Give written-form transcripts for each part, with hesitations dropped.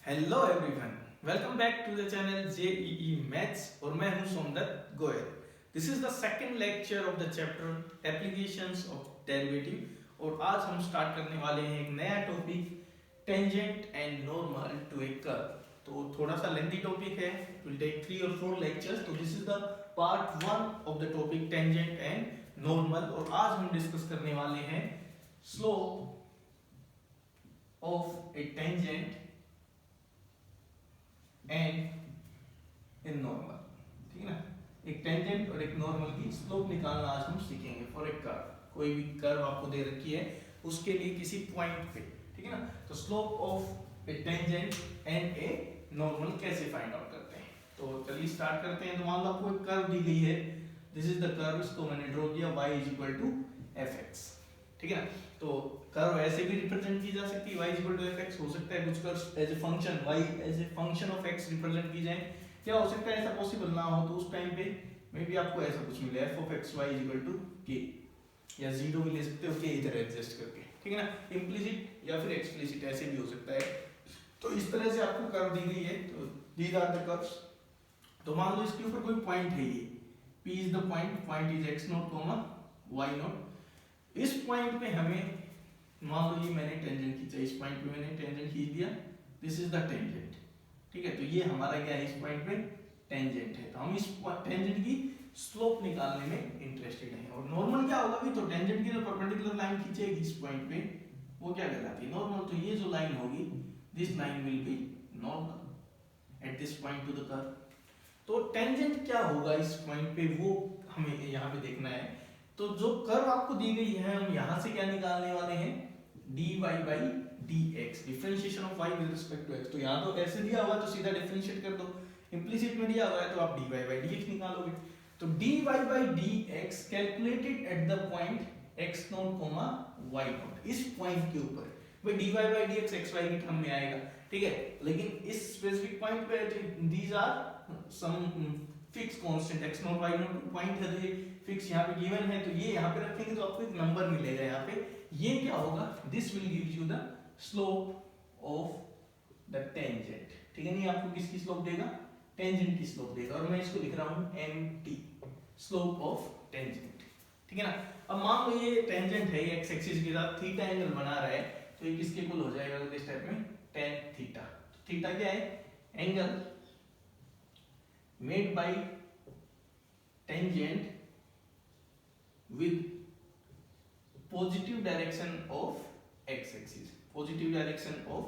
Hello everyone, welcome back to the channel JEE maths और मैं हूं Somdatt Goyal. This is the second lecture of the chapter applications of derivative और आज हम start करने वाले हैं एक नया topic tangent and normal to a curve. तो थोड़ा सा लेंथी टॉपिक है, इट विल टेक 3 और 4 लेक्चर्स। तो this is the part 1 of the topic tangent and normal और आज हम डिस्कस करने वाले हैं slope of A tangent and in normal. ठीक है ना, एक टेंजेंट और एक नॉर्मल की स्लोप निकालना आज हम सीखेंगे फॉर ए कर्व। कोई भी कर्व आपको दे रखी है उसके लिए किसी पॉइंट पे, ठीक है ना। तो slope of A tangent and a normal कैसे फाइंड आउट करते हैं, तो चलिए स्टार्ट करते हैं। तो मान लो आपको एक कर्व दी गई है, दिस इज द कर्व, इसको मैंने ड्रॉ किया y इक्वल टू fx, ठीक है ना। तो कर्व ऐसे भी रिप्रेजेंट की जा सकती है, y इक्वल टू fx हो सकता है। कुछ curve as a function y as a function of x represent की जाए। क्या हो सकता है ऐसा पॉसिबल ना हो तो उस टाइम पे मे बी आपको ऐसा कुछ मिले f of x y equal to k, या 0 भी ले सकते हो k इधर एडजस्ट करके, ठीक है ना। इम्प्लिसिट या फिर एक्सप्लिसिट ऐसे भी हो सकता है। तो इस तरह से आपको कर्व दी गई है, तो दीज आर द कर्व्स। तो मान लो इसके ऊपर कोई पॉइंट है, ये P is the point, point is x not comma y not. इस पॉइंट पे हमें मान लो ये मैंने टेंजेंट खींचा, इस पॉइंट पे मैंने टेंजेंट खींच दिया, दिस इज द टेंजेंट, ठीक है। तो ये हमारा क्या है, इस पॉइंट पे टेंजेंट है। तो हम इस टेंजेंट की स्लोप निकालने में इंटरेस्टेड हैं। और नॉर्मल क्या होगा भी, तो टेंजेंट की जो परपेंडिकुलर लाइन खींचेगी इस पॉइंट पे वो क्या कहलाती है, नॉर्मल। तो ये जो लाइन होगी, this line will be normal at this point two the curve. तो टेंजेंट क्या होगा इस पॉइंट पे वो हमें यहाँ पे देखना है। तो जो कर्व आपको दी गई है, हम यहाँ से क्या निकालने वाले हैं, dy by dx, differentiation of y with respect to x। तो यहाँ तो ऐसे दिया हुआ तो सीधा डिफरेंशिएट कर दो, इम्प्लिसिट में दिया हुआ है तो आप dy by dx निकालोगे। तो dy by dx calculated at the point x not comma y not, इस पॉइंट के ऊपर। भाई dy by dx x y की टर्म में आएगा, ठीक है। लेकिन इस स्पेसिफिक पॉइंट पे these are some fix constant x not y not point है, तो ये फिक्स यहाँ पे गिवन है। तो ये यहाँ पे रखेंगे तो आपको एक नंबर मिलेगा यहाँ पे। ये क्या होगा, this will give you the slope of the tangent, ठीक है। नहीं, आपको किसकी स्लोप देगा, टेंजेंट की स्लोप देगा। और मैं इसको लिख रहा हूँ mt, स्लोप ऑफ टेंजेंट, ठीक है ना। अब मान लो ये टेंजेंट है, ये एक्स एक्सिस के साथ थीटा एंगल बना रहा है, तो ये किसके इक्वल हो जाएगा इस टाइप में, tan थीटा। थीटा क्या है, angle made by tangent with positive direction of x axis, positive direction of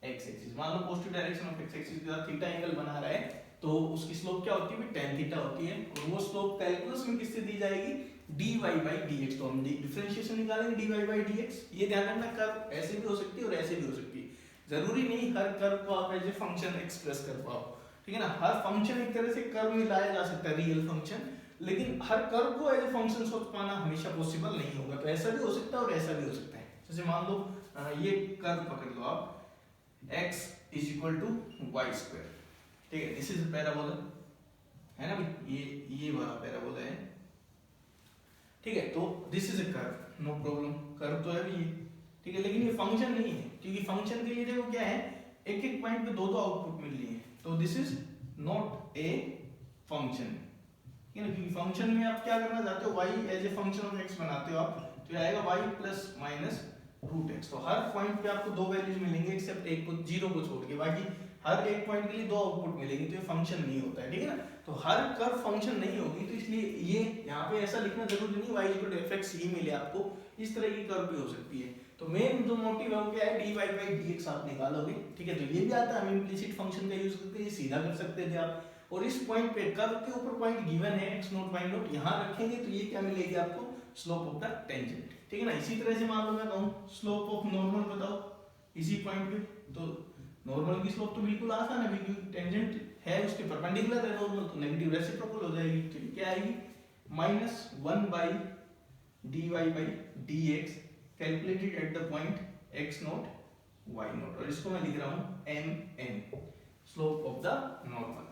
x axis। मान लो positive direction of x axis के साथ थीटा एंगल बना रहा है, तो उसकी स्लोप क्या होती है, tan थीटा होती है। और वो स्लोप कैलकुलस में किससे दी जाएगी, dy by dx। तो हम डिफरेंशिएशन निकालेंगे dy by dx। ये ध्यान रखना, कर्व ऐसे भी हो सकती है और ऐसे भी हो सकती है। जरूरी नहीं हर कर्व को आप एज ए फंक्शन एक्सप्रेस कर पाओ, ठीक है ना। हर फंक्शन एक तरह से कर्व में लाया जा सकता है, रियल फंक्शन, लेकिन हर कर्व को एज ए फंक्शन सोच पाना हमेशा पॉसिबल नहीं होगा। तो ऐसा भी हो सकता है और ऐसा भी हो सकता है। जैसे मान लो ये कर्व पकड़ लो आप, x is equal to Y square, ठीक है। दिस इज पैराबोला, है ना भाई, ये वाला पैराबोला है, ठीक है। तो this is a curve, no problem, curve तो है भी ये, ठीक है। लेकिन ये फंक्शन नहीं है, क्योंकि फंक्शन के लिए देखो क्या है, एक एक पॉइंट पे दो दो आउटपुट मिल रही है। तो this is not a function, क्योंकि फंक्शन में आप क्या करना चाहते हो, y as a function of x बनाते हो आप, तो ये आएगा y plus minus root x। तो हर पॉइंट पे आपको दो वैल्यूज मिलेंगे एक्सेप्ट एक को, जीरो को छोड़ के, बाकी हर एक पॉइंट के लिए दो आउटपुट मिलेंगे। तो ये फंक्शन नहीं होता है, ठीक है ना। तो हर कर्व फंक्शन नहीं होगी, तो इसलिए ये यहाँ पे ऐसा लिखना जरूरी नहीं y इक्वल टू fx ही मिले आपको, इस तरह की कर्व भी हो सकती है। तो मेन जो मोटिव है वो क्या है, dy by dx आप निकालोगे, ठीक है। तो ये भी आता है, हम इम्प्लिसिट फंक्शन का यूज करके ये सीधा कर सकते थे आप। और इस पॉइंट पे कर्व के ऊपर पॉइंट गिवन है x नॉट y नॉट, यहाँ रखेंगे तो ये क्या मिलेगी आपको, स्लोप ऑफ द टेंजेंट, ठीक है ना। इसी तरह से मान लो मैं कहूँ स्लोप ऑफ नॉर्मल बताओ इसी पॉइंट पे, तो नॉर्मल की स्लोप तो बिल्कुल आसान है, क्योंकि टेंजेंट है उसके परपेंडिकुलर है नॉर्मल, तो नेगेटिव रेसिप्रोकल हो जाएगी। तो क्या आएगी, -1 by dy by dx calculated at the point x not y not. और इसको मैं लिख रहा हूँ mn, slope of the normal,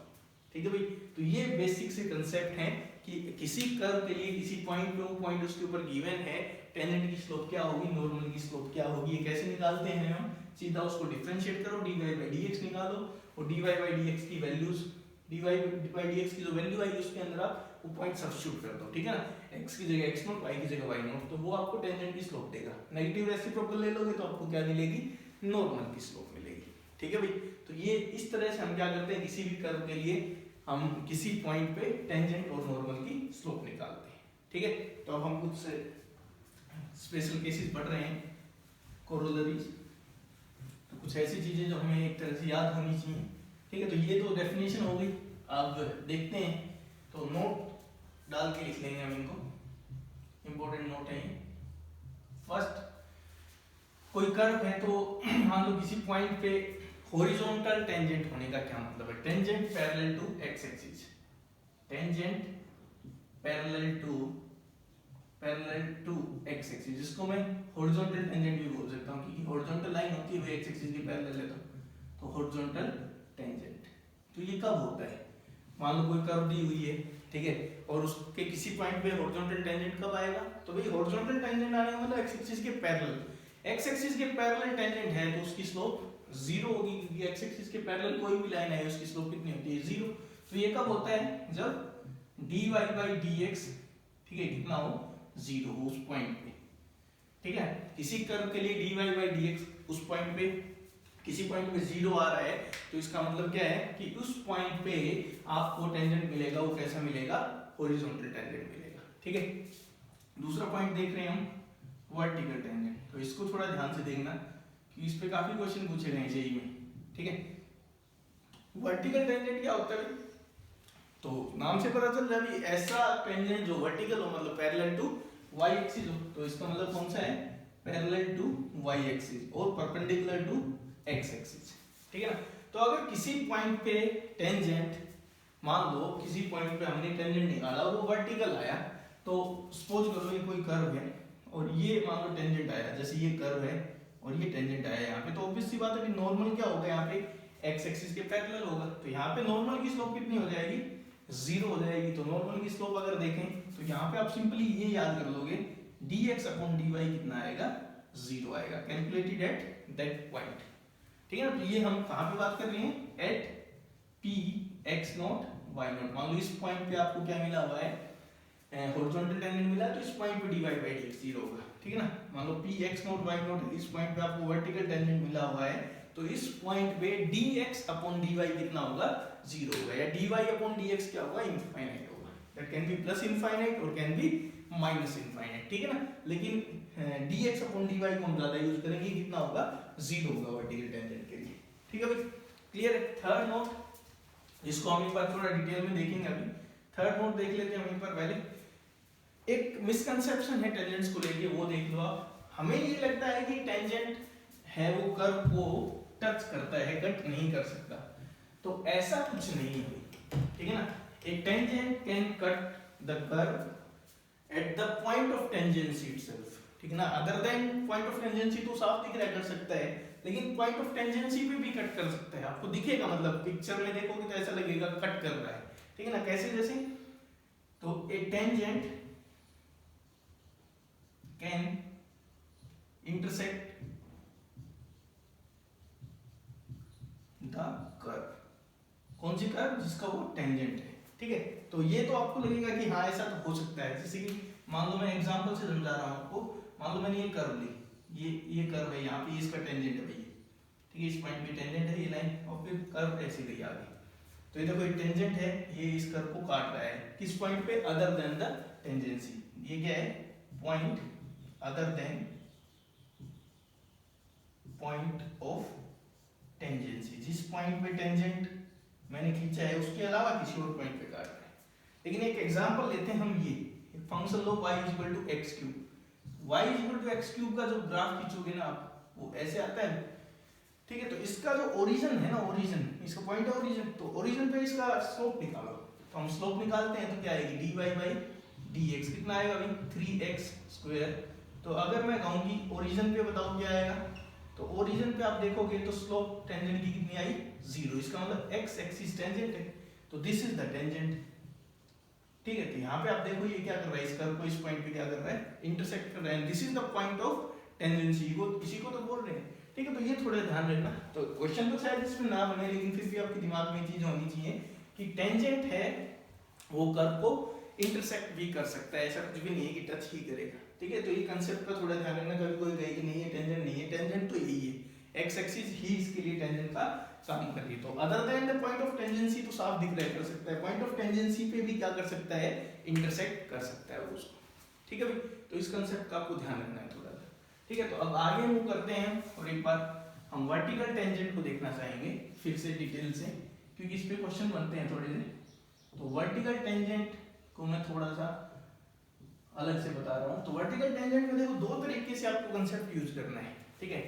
ठीक है भाई। तो ये बेसिक से कंसेप्ट है कि किसी कर्व के लिए किसी पॉइंट पे, वो पॉइंट उसके ऊपर गिवन है, टेंजेंट की स्लोप क्या होगी, नॉर्मल की स्लोप क्या होगी, ये कैसे निकालते हैं हम, सीधा उसको डिफरेंशिएट करो, dy बाई dx निकालो और dy बाई dx की वैल्यूज, dy बाई dx की जो वैल्यू आई उसके अंदर आप वो पॉइंट सब्स्टिट्यूट कर दो, ठीक है ना, x की जगह x नॉट, y की जगह y नॉट, तो वो आपको टेंजेंट की स्लोप देगा। नेगेटिव रेसिप्रोकल ले लोगे तो आपको क्या मिलेगी, नॉर्मल की स्लोप मिलेगी, ठीक है भाई। तो ये इस तरह से हम क्या करते हैं, किसी भी कर्व के लिए हम किसी पॉइंट पे टेंजेंट और नॉर्मल की स्लोप निकालते हैं, ठीक है। तो अब हम कुछ स्पेशल केसेस पढ़ रहे हैं, कोरोलरीज, तो कुछ ऐसी चीजें जो हमें एक तरह से याद होनी चाहिए, ठीक है। तो ये तो डेफिनेशन हो गई, अब देखते हैं, तो नोट डाल के लिख लेंगे हम इनको, इंपॉर्टेंट नोट है। फर्स्ट, कोई कर्व है तो मान लो किसी पॉइंट पे हॉरिजॉन्टल टेंजेंट होने का क्या मतलब है, tangent parallel to X axis, tangent parallel to X axis, जिसको मैं हॉरिजॉन्टल टेंजेंट भी बोल सकता हूं, क्योंकि हॉरिजॉन्टल लाइन होती है वो एक्स एक्सिस के पैरेलल है, तो हॉरिजॉन्टल टेंजेंट। तो ये कब होता है, मान लो कोई कर्व दी हुई है, ठीक है, और उसके किसी पॉइंट पे हॉरिजॉन्टल टेंजेंट कब आएगा, तो भाई हॉरिजॉन्टल टेंजेंट आने का मतलब एक्स एक्सिस के पैरेलल, एक्स एक्सिस के पैरेलल टेंजेंट है तो उसकी स्लोप जीरो होगी, क्योंकि एक्स एक्सिस के पैरेलल कोई भी लाइन है उसकी स्लोप कितनी होती है, जीरो। तो ये कब होता है, जब dy बाई dx, ठीक है, कितना हो, जीरो हो उस पॉइंट पे, ठीक है। किसी कर्व के लिए dy बाई dx उस पॉइंट पे, किसी पॉइंट पे जीरो आ रहा है, तो इसका मतलब क्या है कि उस पॉइंट पे आपको टेंजेंट मिलेगा, वो कैसा मिलेगा, हॉरिजॉन्टल टेंजेंट मिलेगा, ठीक है। दूसरा पॉइंट देख रहे हैं हम, वर्टिकल टेंजेंट, तो इसको थोड़ा ध्यान से देखना कि इस पे काफी क्वेश्चन पूछे गए जेईई में, ठीक है। वर्टिकल टेंजेंट क्या होता है, तो नाम से पता चल रहा है ऐसा टेंजेंट जो वर्टिकल हो, मतलब पैरेलल टू y एक्सिस हो, तो इसका मतलब कौन सा है, पैरेलल टू y एक्सिस और परपेंडिकुलर टू x एक्सिस, ठीक है ना। तो अगर किसी पॉइंट पे टेंजेंट, मान लो किसी पॉइंट पे हमने टेंजेंट निकाला और वो वर्टिकल आया, तो सपोज करो ये कोई कर्व है और ये मान लो टेंजेंट आया, जैसे ये कर्व है और ये टेंजेंट आया यहाँ पे, तो ऑब्वियस सी बात है कि नॉर्मल क्या होगा, यहाँ पे x एक्सिस के पैरेलल होगा, तो यहाँ पे नॉर्मल की स्लोप कितनी हो जाएगी, जीरो हो जाएगी। तो नॉर्मल की स्लोप अगर देखें तो यहाँ पे आप सिंपली ये याद कर लोगे, dx अपॉन dy कितना आएगा, जीरो आएगा, कैलकुलेटेड एट दैट पॉइंट, ठीक है ना। तो ये हम कहाँ पे बात कर रहे हैं, at p x not y not. मान लो इस पॉइंट पे आपको क्या मिला हुआ है, हॉरिजॉन्टल टेंजेंट मिला, तो इस पॉइंट पे dy बाई dx जीरो होगा, ठीक है ना। मान लो p x not y not, इस पॉइंट पे आपको वर्टिकल टेंजेंट मिला हुआ है, तो इस पॉइंट पे dx अपॉन dy कितना होगा, जीरो होगा, या dy अपॉन dx क्या होगा, इनफाइनाइट होगा। That can be plus infinite और कैन बी माइनस इनफाइनाइट, ठीक है ना। लेकिन dx अपॉन dy को हम ज्यादा यूज करेंगे, कितना होगा, जीरो होगा वर्टिकल टेंजेंट के लिए, ठीक है भाई, क्लियर है। थर्ड नोट, इसको हम एक बार थोड़ा डिटेल में देखेंगे, अभी थर्ड नोट देख लेते हैं हम एक बार पहले। एक मिसकंसेप्शन है टेंजेंट्स को लेके, वो देख लो आप। हमें ये लगता है कि टेंजेंट है वो कर्व को टच करता है, कट नहीं कर सकता, तो ऐसा कुछ नहीं है, ठीक है ना। एक tangent can cut the curve at the point of tangency itself, ठीक है ना। Other than point of tangency तो साफ दिख रहा है कर सकता है, लेकिन पॉइंट ऑफ टेंजेंसी पे भी कट कर सकता है, आपको दिखेगा, मतलब पिक्चर में देखोगे तो ऐसा लगेगा कट कर रहा है, ठीक है ना। कैसे, जैसे तो a tangent can intersect the curve, कौन सी कर्व, जिसका वो टेंजेंट है, ठीक है। तो ये तो आपको लगेगा कि हाँ ऐसा तो हो सकता है, जैसे कि मान लो मैं एग्जांपल से समझा रहा हूँ आपको, मान लो मैंने ये कर्व ली, ये कर्व है, यहाँ पे इसका टेंजेंट है भैया, ठीक है, इस पॉइंट पे टेंजेंट है ये लाइन, और फिर कर्व ऐसे गई आगे, तो ये देखो एक टेंजेंट है, ये इस कर्व को काट रहा है, किस पॉइंट पे, अदर देन द टेंजेंसी, ये क्या है, point other than point of tangency, जिस पॉइंट पे टेंजेंट मैंने खींचा है उसके अलावा किसी और पॉइंट पे काट रहा है। लेकिन एक एग्जांपल लेते हैं हम, ये एक फंक्शन लो y equal to X cube, y equal to X cube का जो ग्राफ खींचोगे ना आप, वो ऐसे आता है, ठीक है। तो इसका जो ओरिजिन है ना, ओरिजिन, इसका पॉइंट है ओरिजिन, तो ओरिजिन पे इसका स्लोप निकालो, तो हम स्लोप निकालते हैं तो क्या आएगी, dy बाई dx, कितना आएगा भाई, 3x स्क्वायर। तो अगर मैं कहूँ कि ओरिजिन पे बताओ क्या आएगा, तो ओरिजिन पे आप देखोगे तो स्लोप टेंजेंट की कितनी आई, जीरो, इसका मतलब x एक्सिस टेंजेंट है, तो दिस इज द टेंजेंट, ठीक है। तो यहाँ पे आप देखो ये क्या कर रहा है, इस कर्व को इस पॉइंट पे क्या कर रहा है, इंटरसेक्ट कर रहा है, this is the point of tangency, को इसी को तो बोल रहे हैं ठीक है, तो ये थोड़ा ध्यान रखना। तो क्वेश्चन तो शायद इसमें ना बने, लेकिन फिर भी आपके दिमाग में चीज होनी चाहिए कि टेंजेंट है वो कर्व को इंटरसेक्ट भी कर सकता है, ऐसा कुछ भी नहीं है कि टच ही करेगा। ठीक है, तो ये कंसेप्ट का थोड़ा ध्यान रखना। कभी कोई कहे कि नहीं है टेंजेंट नहीं है, टेंजेंट तो यही है, एक्स एक्सिस ही इसके लिए टेंजेंट का काम कर रही है। तो other than the point of tangency तो साफ दिख रहा है कर सकता है, पॉइंट ऑफ टेंजेंसी पे भी क्या कर सकता है, इंटरसेक्ट कर सकता है उसको। ठीक है भाई, तो इस कंसेप्ट का आपको ध्यान रखना है थोड़ा सा। ठीक है, तो अब आगे मूव करते हैं और एक बार हम वर्टिकल टेंजेंट को देखना चाहेंगे फिर से डिटेल से, क्योंकि इस पे क्वेश्चन बनते हैं थोड़े से। तो वर्टिकल टेंजेंट को मैं थोड़ा सा अलग से बता रहा हूँ। तो वर्टिकल टेंजेंट में देखो दो तरीके से आपको कंसेप्ट यूज करना है। ठीक है,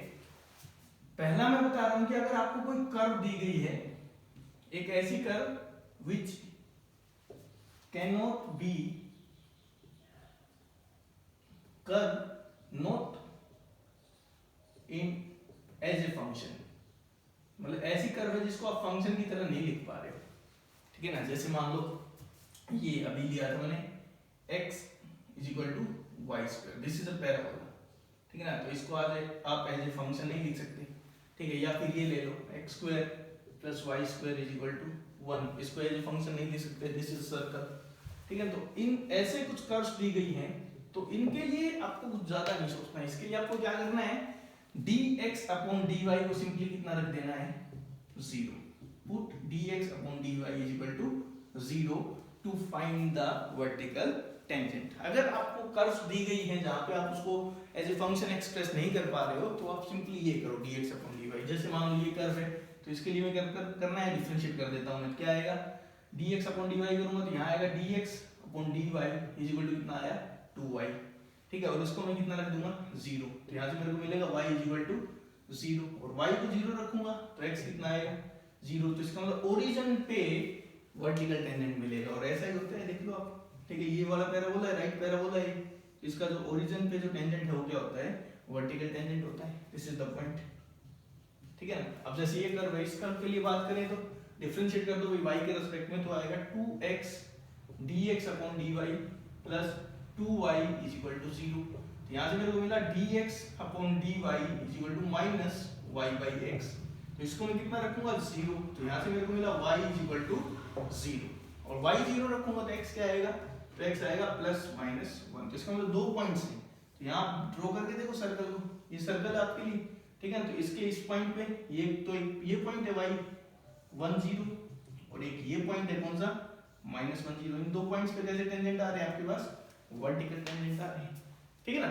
पहला मैं बता रहा हूं कि अगर आपको कोई कर्व दी गई है, एक ऐसी curve which cannot be curve not in as a function, मतलब ऐसी कर्व है जिसको आप फंक्शन की तरह नहीं लिख पा रहे हो। ठीक है ना, जैसे मान लो ये अभी लिया था मैंने x is equal to Y square, this is a parabola. ठीक है ना, तो इसको आज आप एज ए फंक्शन नहीं लिख सकते। ठीक है, या फिर ये ले लो X square plus Y square is equal to 1, इसको एज ए फंक्शन नहीं लिख सकते, दिस इज सर्कल। ठीक है, तो इन ऐसे कुछ कर्व्स दी गई हैं, तो इनके लिए आपको कुछ ज्यादा नहीं सोचना है। इसके लिए आपको क्या करना है, dx अपॉन dy को सिंपली कितना रख देना है, 0। Put dx upon dy is equal to 0 to find the vertical tangent. अगर आपको कर्व्स दी गई है जहां पे आप उसको एज ए फंक्शन एक्सप्रेस नहीं कर पा रहे हो, तो आप सिंपली ये करो dx अपॉन dy। जैसे मान लो ये कर्व है, तो इसके लिए मैं करना है डिफरेंशिएट कर देता हूं मैं, क्या आएगा dx अपॉन dy करूंगा तो यहाँ आएगा dx upon dy is equal to कितना आया 2y। ठीक है, और इसको मैं कितना रख दूंगा 0, तो यहाँ से मेरे को मिलेगा y इज इक्वल टू 0, और y को 0 रखूंगा तो x कितना आएगा 0। तो इसका मतलब ओरिजिन पे वर्टिकल टेंजेंट मिलेगा, और ऐसा ही होता है देख लो आप। ठीक है, ये वाला पैराबोला है, राइट पैराबोला है, इसका जो ओरिजिन पे जो टेंजेंट है वो क्या होता है, वर्टिकल टेंजेंट होता है। This is the point. ठीक है ना, अब जैसे ये कर्व है, इस कर्व के लिए बात करें तो डिफरेंशिएट कर दो भाई y के रिस्पेक्ट में, तो आएगा 2x dx upon dy plus 2y is equal to 0। तो यहाँ से मेरे को मिला dx upon dy is equal to minus y by x, तो इसको मैं कितना रखूंगा 0, तो यहाँ से मेरे को मिला y इज इक्वल टू 0, और y 0 रखूंगा तो x क्या आएगा, तो x आएगा प्लस माइनस 1। तो इसका मतलब 2 पॉइंट्स हैं, तो यहाँ ड्रॉ करके देखो सर्कल को, ये सर्कल है आपके लिए। ठीक है, तो इसके इस पॉइंट पे ये तो ये पॉइंट है y 1 0, और एक ये पॉइंट है कौन सा माइनस 1 0। इन दो पॉइंट्स पे कैसे टेंजेंट आ रहे हैं आपके पास, वर्टिकल टेंजेंट आ रहे हैं। ठीक है ना,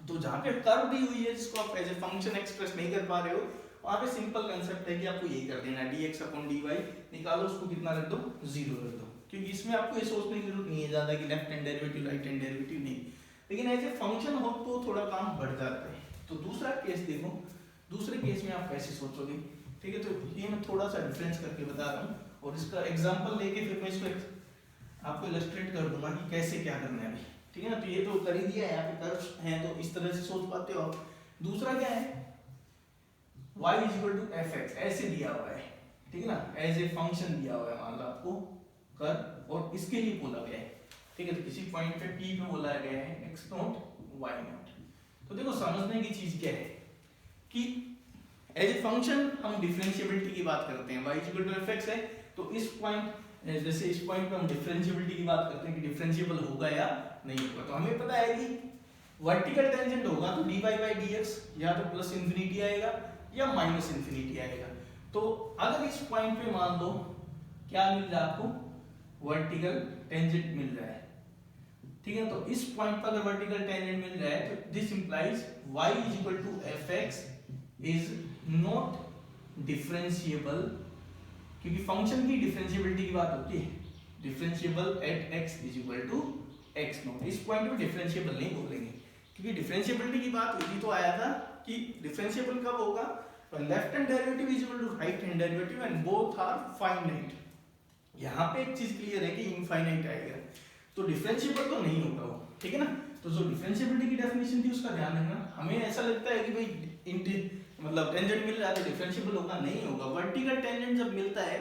तो जहाँ पे कर्व दी हुई है जिसको आप एज ए फंक्शन एक्सप्रेस नहीं कर पा रहे हो, वहाँ पे सिंपल कंसेप्ट है कि आपको यही कर देना है, dx अपॉन dy निकालो, उसको कितना रख दो 0 रख दो, क्योंकि इसमें आपको ये सोचने की जरूरत नहीं है ज्यादा कि left hand derivative right hand derivative नहीं, लेकिन एज ए फंक्शन हो तो थोड़ा काम बढ़ जाता है। तो दूसरा केस देखो, दूसरे केस में आप कैसे सोचोगे। ठीक है, तो ये मैं थोड़ा सा डिफरेंस करके बता रहा हूँ, और इसका एग्जांपल लेके फिर मैं इसको आपको इलस्ट्रेट कर दूंगा कि कैसे क्या करना है। ठीक है ना, तो ये तो कर ही दिया है, यहाँ पे कर्व्स हैं तो इस तरह से सोच पाते हो आप। दूसरा क्या है, y is equal to fx ऐसे दिया हुआ है। ठीक है ना, एज ए फंक्शन दिया हुआ है, मान लो आपको कर्व, और इसके लिए बोला गया है। ठीक है, तो किसी पॉइंट पे p पे बोला गया है x नॉट y नॉट। तो देखो समझने की चीज क्या है कि एज ए फंक्शन हम डिफरेंशिएबिलिटी की बात करते हैं, y is equal to fx है, तो इस पॉइंट जैसे इस पॉइंट पे हम डिफरेंशिएबिलिटी की बात करते हैं कि डिफरेंशिएबल होगा या नहीं होगा। तो हमें पता है कि वर्टिकल टेंजेंट होगा तो dy बाई dx या तो प्लस इंफिनिटी आएगा या माइनस इंफिनिटी आएगा। तो अगर इस पॉइंट पे मान लो क्या मिल रहा है आपको, वर्टिकल टेंजेंट मिल रहा है। ठीक है, तो इस पॉइंट पर अगर वर्टिकल टेंजेंट मिल रहा है तो this implies y is equal to fx is not differentiable, क्योंकि फंक्शन की डिफरेंशिएबिलिटी की बात होती है, differentiable at x is equal to x not. इस पॉइंट पे डिफरेंशिएबल नहीं बोलेंगे, क्योंकि डिफरेंशिएबिलिटी की बात हुई थी तो आया था कि डिफरेंशिएबल कब होगा, when left hand derivative is equal to right hand derivative and both are finite। यहाँ पे एक चीज क्लियर है कि इनफाइनाइट आएगा, तो डिफरेंशिएबल तो नहीं होगा वो। ठीक है ना, तो जो डिफरेंशिएबिलिटी की डेफिनेशन थी उसका ध्यान रखना। हमें ऐसा लगता है कि भाई मतलब टेंजेंट मिल रहा है तो डिफरेंशिएबल होगा, नहीं होगा। वर्टिकल टेंजेंट जब मिलता है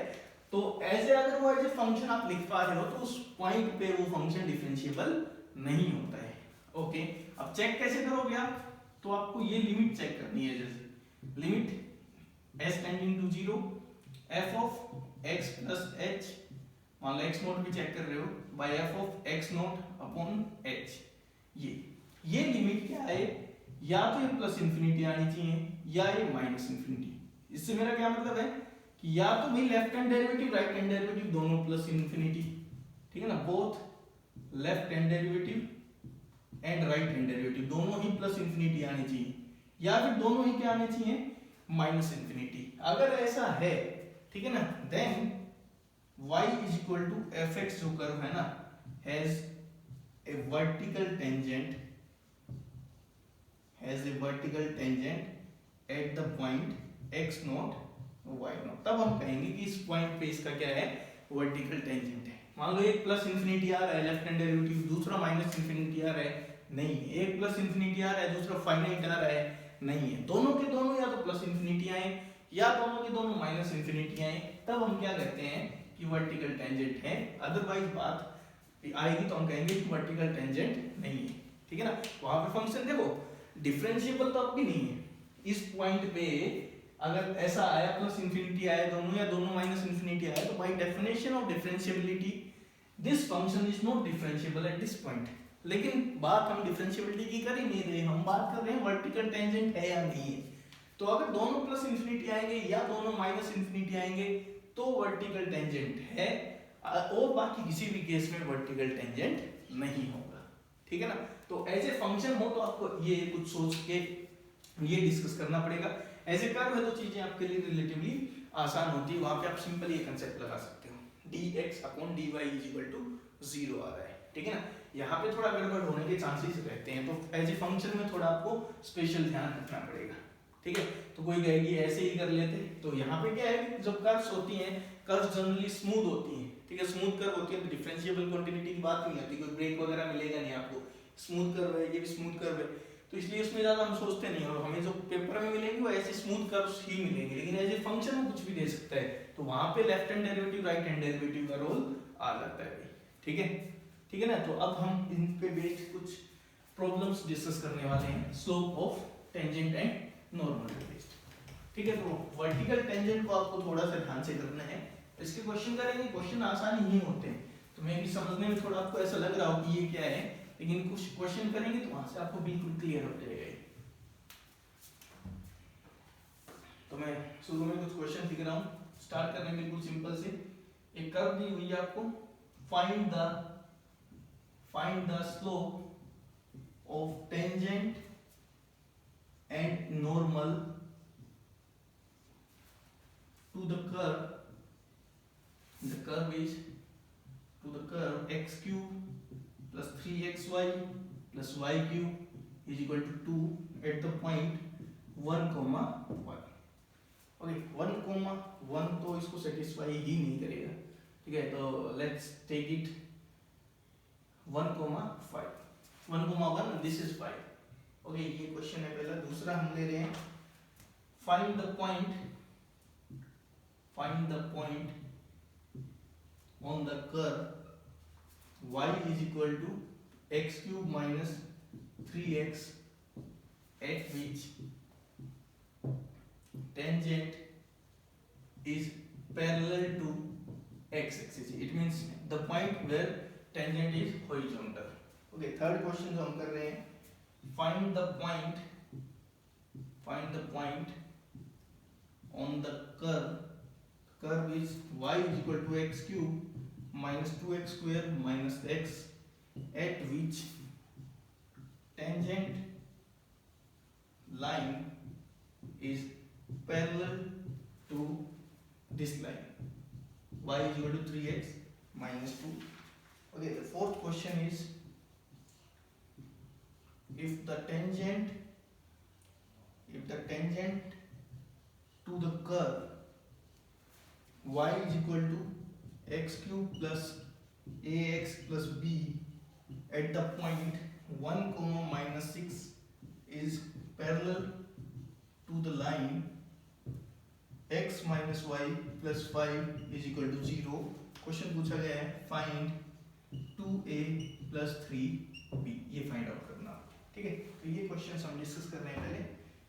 तो ऐसे अगर वो एज ए फंक्शन आप लिख पा रहे हो तो उस पॉइंट पे वो फंक्शन डिफरेंशिएबल नहीं होता है। ओके, अब चेक कैसे करोगे आप, तो आपको ये लिमिट चेक करनी है। जैसे limit s tending to 0 f of x plus h, मान लो x नोट भी चेक कर रहे हो, by f of x not upon h। ये लिमिट क्या है, या तो ये प्लस इंफिनिटी आनी चाहिए या ये माइनस इंफिनिटी। इससे मेरा क्या मतलब है कि या तो भाई left hand derivative right hand derivative दोनों प्लस इंफिनिटी, ठीक है ना, both left hand derivative and right hand derivative दोनों ही प्लस इंफिनिटी आनी चाहिए, या फिर दोनों ही क्या आने चाहिए, माइनस इंफिनिटी। अगर ऐसा है, ठीक है ना, then y is equal to fx जो कर्व है ना has a vertical tangent at the point x not y not. तब हम कहेंगे कि इस पॉइंट पे इसका क्या है, वर्टिकल टेंजेंट है। मान लो एक प्लस इंफिनिटी आ रहा है लेफ्ट हैंड डेरिवेटिव, दूसरा माइनस इंफिनिटी आ रहा है, नहीं है। एक प्लस इंफिनिटी आ रहा है, दूसरा फाइनाइट आ रहा है, नहीं है। दोनों के दोनों या तो प्लस इंफिनिटी आए या दोनों के दोनों माइनस इंफिनिटी आए, तब हम क्या कहते हैं कि वर्टिकल टेंजेंट है। अदरवाइज बात आएगी तो हम कहेंगे कि वर्टिकल टेंजेंट नहीं है, ठीक है ना। वहां पे फंक्शन देखो डिफरेंशिएबल तो अब भी नहीं है। इस पॉइंट पे अगर ऐसा आया प्लस इंफिनिटी आया दोनों या दोनों माइनस इंफिनिटी आया, तो by definition of differentiability this function is not differentiable at this point. लेकिन बात हम डिफरेंशिएबिलिटी की कर ही नहीं रहे, हम बात कर रहे हैं वर्टिकल टेंजेंट है या नहीं है। तो अगर दोनों प्लस इंफिनिटी आएंगे या दोनों माइनस इंफिनिटी आएंगे तो वर्टिकल टेंजेंट है, और बाकी किसी भी केस में वर्टिकल टेंजेंट नहीं होगा, ठीक है ना। तो एज ए फंक्शन हो तो आपको ये कुछ सोच के ये डिस्कस करना पड़ेगा। एज ए कर्व है तो चीजें आपके लिए रिलेटिवली आसान होती है, वहां पे आप सिंपल ये कंसेप्ट लगा सकते हो dx upon dy is equal to 0 आ रहा है, ठीक है ना। यहाँ पे थोड़ा गड़बड़ होने के चांसेस रहते हैं, तो एज ए फंक्शन में थोड़ा आपको स्पेशल ध्यान रखना पड़ेगा, ठीक है। तो कोई कहेगी ऐसे ही कर लेते, तो यहाँ पे क्या है कि जब कर्व्स होती हैं, कर्व्स जनरली स्मूथ होती हैं, ठीक है। स्मूथ कर्व होती है तो डिफरेंशिएबल क्वांटिटी की बात नहीं आती, कोई ब्रेक वगैरह मिलेगा नहीं आपको। स्मूथ कर्व है, ये भी स्मूथ कर्व है, तो इसलिए उसमें ज्यादा हम सोचते नहीं, और हमें जो पेपर में मिलेंगे वो ऐसे स्मूथ कर्व्स ही मिलेंगे। लेकिन एज ए फंक्शन में कुछ भी दे सकता है, तो वहां पे left hand derivative right hand derivative का रोल आ जाता है, ठीक है, ठीक है ना। तो अब हम इन पे बेस्ड कुछ प्रॉब्लम्स डिस्कस करने वाले हैं, slope of tangent and normal based, ठीक है। तो वर्टिकल टेंजेंट को आपको थोड़ा सा ध्यान से करना है, इसके क्वेश्चन करेंगे, क्वेश्चन आसान ही होते हैं, तो मैं भी समझने में थोड़ा आपको ऐसा लग रहा हो कि ये क्या है, लेकिन कुछ क्वेश्चन करेंगे तो वहां से आपको बिल्कुल क्लियर हो जाएगा। तो मैं शुरू में कुछ क्वेश्चन लिख रहा हूँ, स्टार्ट करने में बिल्कुल सिंपल से। एक कर्व दी हुई है आपको, find the slope of tangent and normal to the curve, the curve is to the curve x cube plus 3xy plus y cube is equal to 2 at the point 1, 1। Okay 1, 1 तो इसको satisfy ही नहीं करेगा, ठीक है। तो let's take it 1, 5, 1, 1 this is 5। Okay ये question है पहला। दूसरा हम ले रहे हैं find the point on the curve y is equal to x cube minus 3x at which tangent is parallel to x axis। It means the point where tangent is horizontal। Okay, third question जो हम कर रहे हैं, find the point on the curve is y is equal to x cube minus 2x square minus x at which tangent line is parallel to this line, y is equal to 3x minus 2। Okay, the fourth question is if the tangent to the curve y is equal to x cube plus ax plus b at the point 1, minus 6 is parallel to the line x minus y plus 5 is equal to 0। Question पूछा गया है find 2a plus 3b, ये find out करना, ठीक है। तो ये question हम डिस्कस कर रहे हैं पहले।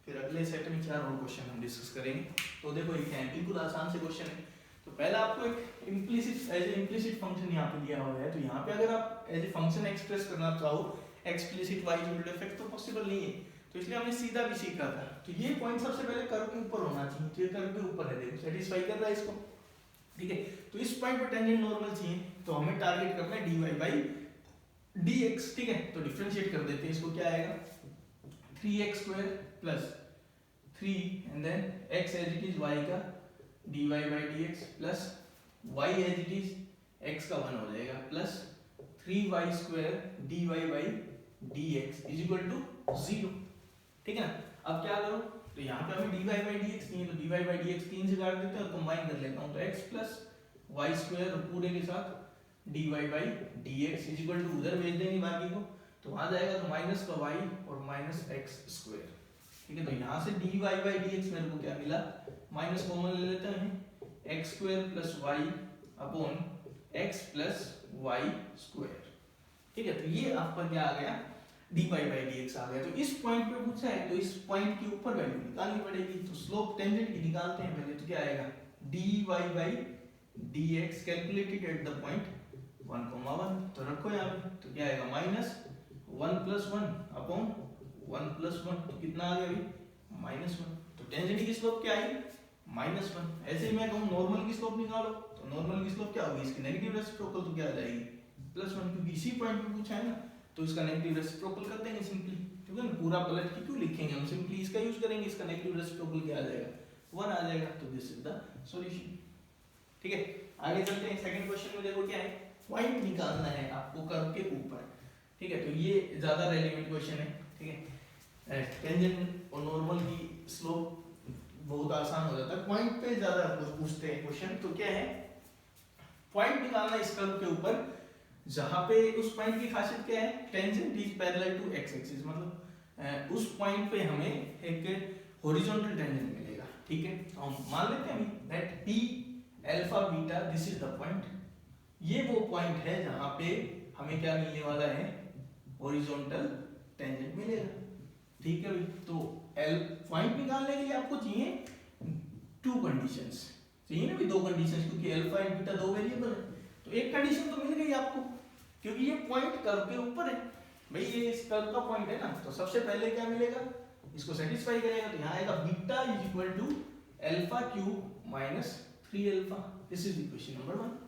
फिर अगले सेट में 4 और क्वेश्चन हम डिस्कस करेंगे। तो देखो एक है बिल्कुल आसान से क्वेश्चन है। तो पहला आपको एक इम्प्लिसिट फंक्शन यहाँ पे दिया हुआ है। तो यहाँ पे अगर आप एज ए फंक्शन एक्सप्रेस करना चाहो एक्सप्लिसिट वाई इज इफेक्ट तो पॉसिबल नहीं है, तो इसलिए हमने सीधा भी सीखा था। तो ये पॉइंट सबसे पहले कर्व के ऊपर होना चाहिए। तो ये कर्व के ऊपर है, देखो सेटिस्फाई कर रहा है इसको, ठीक है। तो इस पॉइंट पर टेंजेंट नॉर्मल चाहिए, तो हमें टारगेट करना है dy बाई dx, ठीक है। तो डिफरेंशिएट कर देते हैं इसको, क्या आएगा 3x square plus 3 and then x as it is y का dy by dx plus y as it is x का 1 हो जाएगा plus 3y square dy by dx is equal to 0, ठीक है ना। अब क्या करो, तो यहाँ पे हमें dy बाई dx चाहिए, तो dy बाई dx 3 से काट देते हैं और कंबाइन कर लेता हूँ, तो x प्लस y स्क्वायर पूरे के साथ dy by dx is equal to उधर भेज देंगे बाकी को, तो वहाँ जाएगा तो माइनस का y और माइनस x स्क्वायर, ठीक है। तो यहाँ से dy बाई dx मेरे को क्या मिला, माइनस कॉमन ले लेते हैं, x square plus y upon x plus y square, ठीक है। तो ये आपका क्या आ गया, dy बाई dx आ गया। तो इस पॉइंट पे पूछा है, तो इस पॉइंट के ऊपर वैल्यू निकालनी पड़ेगी। तो स्लोप टेंजेंट की निकालते हैं पहले, तो क्या आएगा dy by dx calculated at the point 1,1, तो रखो यहाँ पे, तो क्या आएगा माइनस 1 प्लस 1 अपॉन 1 प्लस 1, तो कितना आ गया अभी माइनस 1। तो टेंजेंट की स्लोप क्या आई माइनस 1। ऐसे ही मैं कहूँ नॉर्मल की स्लोप निकालो, तो नॉर्मल की स्लोप क्या होगी, इसकी नेगेटिव रेसिप्रोकल, तो क्या आ जाएगी प्लस 1, क्योंकि इसी पॉइंट पे पूछा है ना, तो इसका नेगेटिव रेसिप्रोकल कर देंगे सिंपली, ठीक है ना। पूरा पलट के क्यों लिखेंगे हम, सिंपली इसका यूज करेंगे, इसका नेगेटिव रेसिप्रोकल क्या आ जाएगा 1 आ जाएगा। तो दिस इज द सॉल्यूशन, ठीक है। आगे चलते हैं सेकंड क्वेश्चन में, देखो क्या है, पॉइंट निकालना है आपको कर्व के ऊपर, ठीक है। तो ये ज्यादा रेलेवेंट क्वेश्चन है, ठीक है। टेंजेंट और नॉर्मल की स्लोप बहुत आसान हो जाता है, पॉइंट पे ज्यादा पूछते हैं क्वेश्चन। तो क्या है, पॉइंट निकालना इस कर्व के ऊपर, जहां पे उस पॉइंट की खासियत क्या है, tangent is parallel to X axis, मतलब उस पॉइंट पे हमें एक हॉरिजॉन्टल टेंजेंट मिलेगा, ठीक है। तो हम मान लेते हैं that p alpha beta this is the point, ये वो पॉइंट है जहां पे हमें क्या मिलने वाला है, हॉरिजॉन्टल टेंजेंट मिलेगा, ठीक है भाई। तो पॉइंट निकालने के लिए आपको चाहिए 2 कंडीशंस, चाहिए ना भाई 2 कंडीशंस, क्योंकि अल्फा एंड बीटा 2 वेरिएबल है। तो एक कंडीशन तो मिल गई आपको, क्योंकि ये पॉइंट कर्व के ऊपर है भाई, ये इस कर्व का पॉइंट है ना। तो सबसे पहले क्या मिलेगा, इसको सेटिस्फाई करेगा, तो यहाँ आएगा beta is equal to alpha cube minus 3 alpha, this is equation number 1,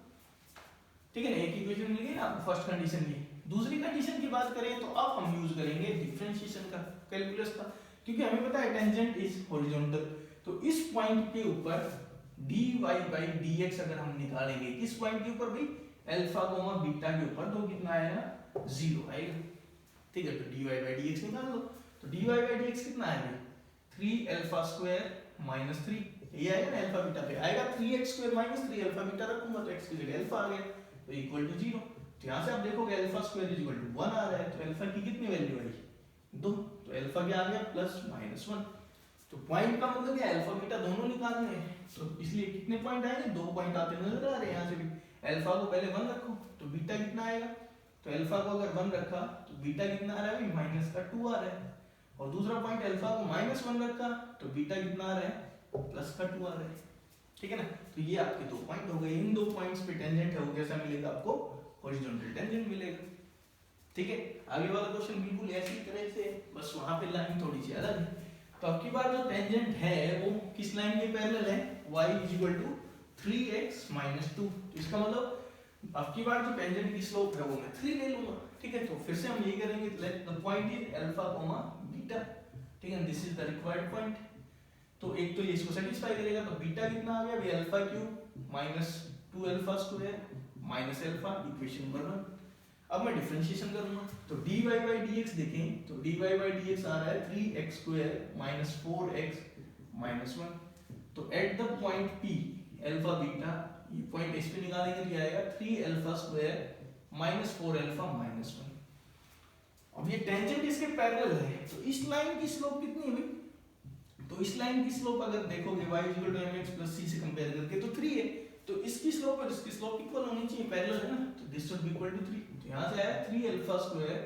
ठीक है ना। एक इक्वेशन मिल गई ना आपको फर्स्ट कंडीशन की। दूसरी कंडीशन की बात करें तो अब हम यूज करेंगे डिफरेंशिएशन का, कैलकुलस का, क्योंकि हमें पता है टेंजेंट इज हॉरिजॉन्टल। तो इस पॉइंट के ऊपर dy बाई dx अगर हम निकालेंगे, किस पॉइंट के ऊपर भाई, अल्फा कोमा बीटा के ऊपर, तो कितना आएगा 0 आएगा, ठीक है। तो dy बाई dx निकाल लो, तो dy बाई dx कितना आएगा 3 अल्फा स्क्वायर माइनस 3, ये आएगा ना अल्फा बीटा पे आएगा 3x square minus 3 alpha beta रखूंगा तो x की जगह अल्फा आ गया, तो इक्वल टू 0। तो यहाँ से आप देखोगे alpha square is equal to 1 आ रहा है, तो अल्फा की कितनी वैल्यू आई 2, तो अल्फा क्या आ गया प्लस माइनस 1। तो पॉइंट का मतलब क्या है, अल्फा बीटा दोनों निकालने हैं, तो इसलिए कितने पॉइंट आएंगे, 2 पॉइंट आते नजर आ रहे हैं। यहाँ से भी अल्फा को पहले 1 रखो, तो बीटा कितना आएगा, तो अल्फा को अगर 1 रखा तो बीटा कितना आ रहा है माइनस का 2 आ रहा है, और दूसरा पॉइंट अल्फा को माइनस 1 रखा तो बीटा कितना आ रहा है प्लस का 2 आ रहा है, ठीक है ना। तो ये आपके 2 पॉइंट हो गए, इन 2 पॉइंट्स पे टेंजेंट है वो कैसा मिलेगा आपको, हॉरिजॉन्टल टेंजेंट मिलेगा, ठीक है। आगे वाला क्वेश्चन बिल्कुल ऐसी तरह से, बस वहां पे लाइन थोड़ी सी अलग है। तो आपकी बार जो टेंजेंट है वो किस लाइन के पैरेलल है, y equal to 3x minus 2, तो इसका मतलब आपकी बार जो टेंजेंट की स्लोप है वो मैं 3 ले लूंगा, ठीक है। तो फिर से हम यही करेंगे, let the point is alpha comma beta, ठीक है, this is the required point. तो एक तो ये इसको सेटिस्फाई करेगा, तो बीटा कितना आ गया भाई alpha cube minus 2 alpha square minus alpha, equation number 1। अब मैं डिफरेंशिएशन करूंगा, तो dy बाई dx देखें, तो dy बाई dx आ रहा है 3x square minus 4x minus 1। तो eight the point p alpha beta, ये पॉइंट इस पे निकालेंगे तो आएगा 3 alpha square minus 4 alpha minus 1। अब ये टेंजेंट इसके पैरेलल है, तो इस लाइन की स्लोप कितनी है भाई, तो इस लाइन की स्लोप अगर देखोगे y mx + c से कंपेयर करके तो 3 है, तो इसकी स्लोप और इसकी स्लोप इक्वल होनी चाहिए, पैरेलल है ना, तो this should be equal to 3। तो यहां से आया 3 alpha square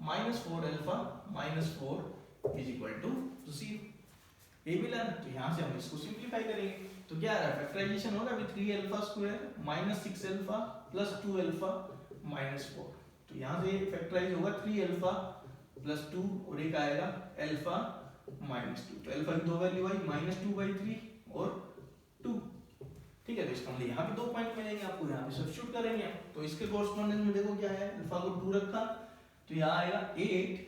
minus 4 alpha minus 4 is equal to 0, ए भी लाना, तो यहाँ से हम इसको सिंप्लीफाई करेंगे। तो क्या आ रहा है, फैक्टराइजेशन होगा अभी 3 alpha square minus 6 alpha plus 2 alpha minus 4। तो यहाँ से फैक्टराइज होगा 3 अल्फा प्लस 2 और एक आएगा अल्फा माइनस 2। तो अल्फा की दो वैल्यू आई -2/3 और 2। ठीक है, तो इसका मतलब यहाँ पे 2 पॉइंट मिलेंगे आपको, यहाँ पे सब्स्टिट्यूट करेंगे। तो इसके कोरस्पोंडेंस में देखो क्या है, अल्फा को 2 रखा तो यहाँ आएगा 8।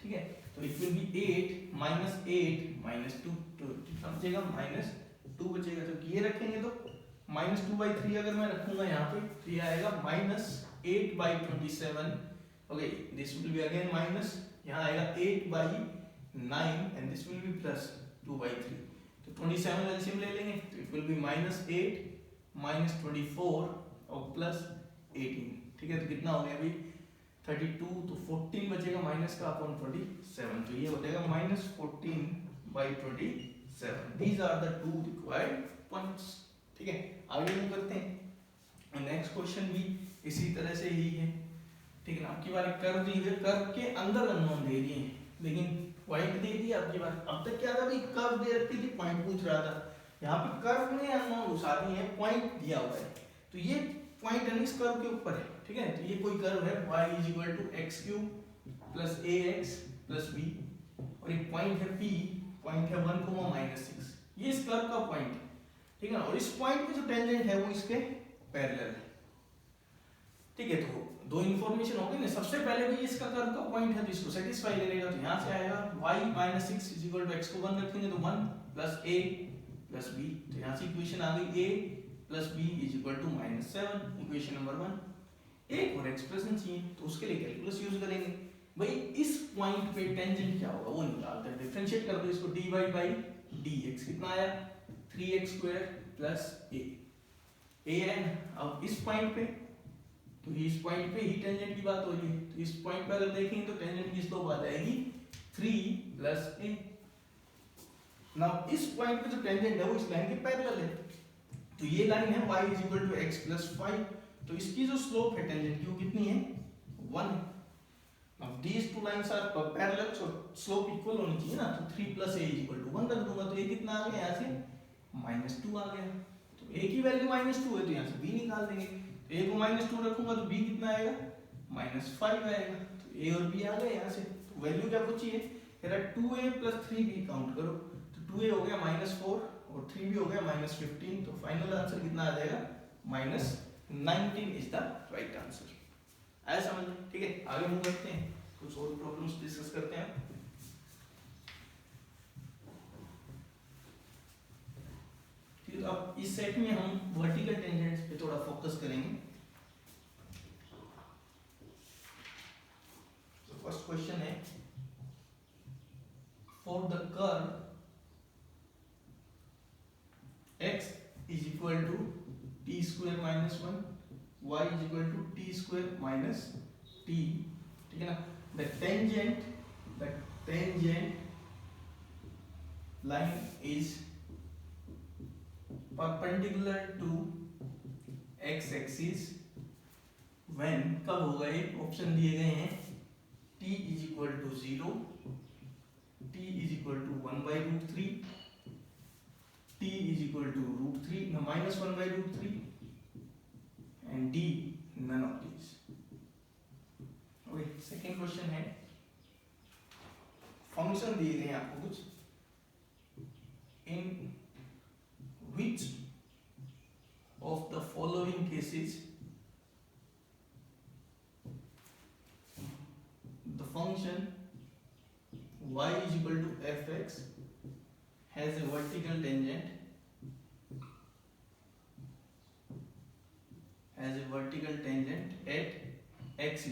ठीक है, तो इट विल बी 8 -8 -2, तो कितना बचेगा -2 बचेगा। तो ये रखेंगे तो -2/3 अगर मैं रखूंगा यहाँ पे तो ये आएगा -8/27। Okay, this will be again minus, यहाँ आएगा 8/9 एंड दिस विल बी +2/3। तो 27 एलसीएम ले लेंगे तो इट विल बी -8 -24 और +18। ठीक है, तो कितना हो गया अभी 32, तो 14 बचेगा माइनस का अपॉन 27, तो ये हो जाएगा -14/27। These are the 2 required points. ठीक है, आगे मूव करते हैं। नेक्स्ट क्वेश्चन भी इसी तरह से ही है। ठीक है ना, आपकी बार कर्व दी है, कर्व के अंदर अननोन दे दिए हैं, लेकिन पॉइंट दे दिया आपकी बार। अब तक क्या था भाई, कर्व दे रखी थी, पॉइंट पूछ रहा था। यहाँ पे कर्व में अननोन घुसा दिए हैं, पॉइंट दिया हुआ है, तो ये पॉइंट है इस कर्व के ऊपर है। ठीक है, तो ये कोई कर्व है y = x³ + ax + b और एक पॉइंट है p, पॉइंट है 1, -6, ये इस कर्व का पॉइंट है। ठीक है ना, और इस पॉइंट पे जो टेंजेंट है वो इसके पैरेलल है। ठीक है, तो दो इन्फॉर्मेशन हो गई ना, सबसे पहले भी इसका कर्व का पॉइंट है तो इसको सेटिस्फाई करेगा। तो यहाँ से आएगा y -6 = x को 1 रखेंगे तो 1 + a + b, तो यहाँ से इक्वेशन आ गई a + b = -7, इक्वेशन नंबर 1। एक और एक्सप्रेशन चाहिए तो उसके लिए कैलकुलस यूज करेंगे। भाई इस पॉइंट पे टेंजेंट क्या होगा वो निकालते हैं, डिफरेंशिएट कर दो इसको, dy/dx कितना आया 3x² + a है। अब इस पॉइंट पे, तो इस पॉइंट पे ही टेंजेंट की बात हो रही है, तो इस पॉइंट पे अगर देखेंगे तो टेंजेंट की स्लोप आ जाएगी 3 + a। नाउ इस पॉइंट पे जो टेंजेंट है वो इस लाइन के पैरेलल है, तो ये लाइन है y = x + 5, तो इसकी जो स्लोप है टेंजेंट की वो कितनी है 1 है। अब these two lines are parallel, so slope equal होनी चाहिए ना, तो 3 + a = 1 रख दूंगा, तो a कितना आ गया यहाँ से -2 आ गया। तो a की वैल्यू -2 है तो यहाँ से b निकाल देंगे, तो a को -2 रखूंगा तो b कितना आएगा -5 आएगा, तो a और b आ गए यहाँ से। तो वैल्यू क्या पूछी है, कह रहा है 2a + 3b काउंट करो, तो 2a हो गया -4 और 3b हो गया -15, तो फाइनल आंसर कितना आ जाएगा -19 इज द राइट आंसर। आया समझ में? ठीक है, आगे मूव करते हैं, कुछ और प्रॉब्लम्स डिस्कस करते हैं। ठीक है, अब इस सेट में हम वर्टिकल टेंजेंट्स पे थोड़ा फोकस करेंगे। तो फर्स्ट क्वेश्चन है, for the curve x = t² - 1, y = t² - t। ठीक है ना, the tangent line is perpendicular to x axis when, कब होगा ये, ऑप्शन दिए गए हैं t = 0, t = 1/√3, t = √3 -1/√3 and d none of these। Okay, second question है, फंक्शन दिए गए हैं आपको कुछ, इन which of the following cases the function y = fx has a vertical tangent at x =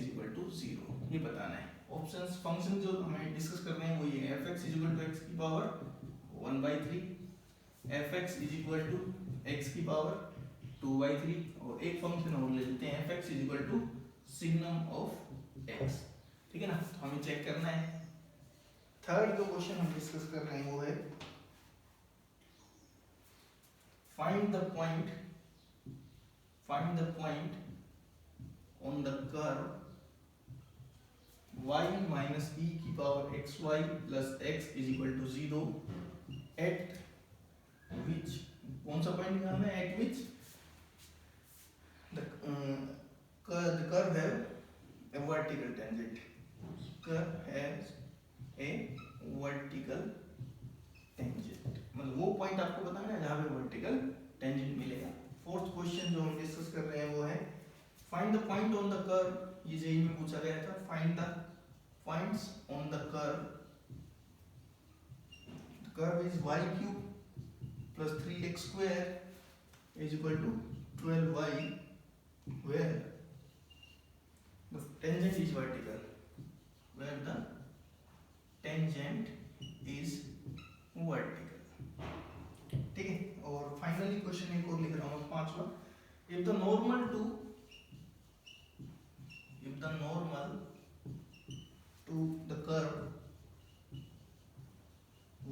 0, ये बताना है। ऑप्शंस फंक्शन जो हमें डिस्कस करने हैं वो ये है, fx = x⁻1/3, fx = x⁻2/3 और एक फंक्शन और ले लेते हैं fx = sec(x). ठीक है ना, तो हमें चेक करना है। थर्ड जो क्वेश्चन हम डिस्कस कर रहे हैं वो है, find the point on the curve y - e⁻xy + x = 0 at कौन सा पॉइंट निकालना है? Eight which the curve have a vertical tangent. Curve has a vertical tangent. मतलब वो पॉइंट आपको बताना है जहाँ पे वर्टिकल टेंजेंट मिलेगा। फोर्थ क्वेश्चन जो हम डिस्कस कर रहे हैं वो है find the point on the curve. ये जेईई में पूछा गया था। Find the points on the curve. The curve is y cube plus 3x square is equal to 12y, where the tangent is vertical, where the tangent is vertical। ठीक है। और finally question एक और लिख रहा हूँ, पांचवा। if the normal to the curve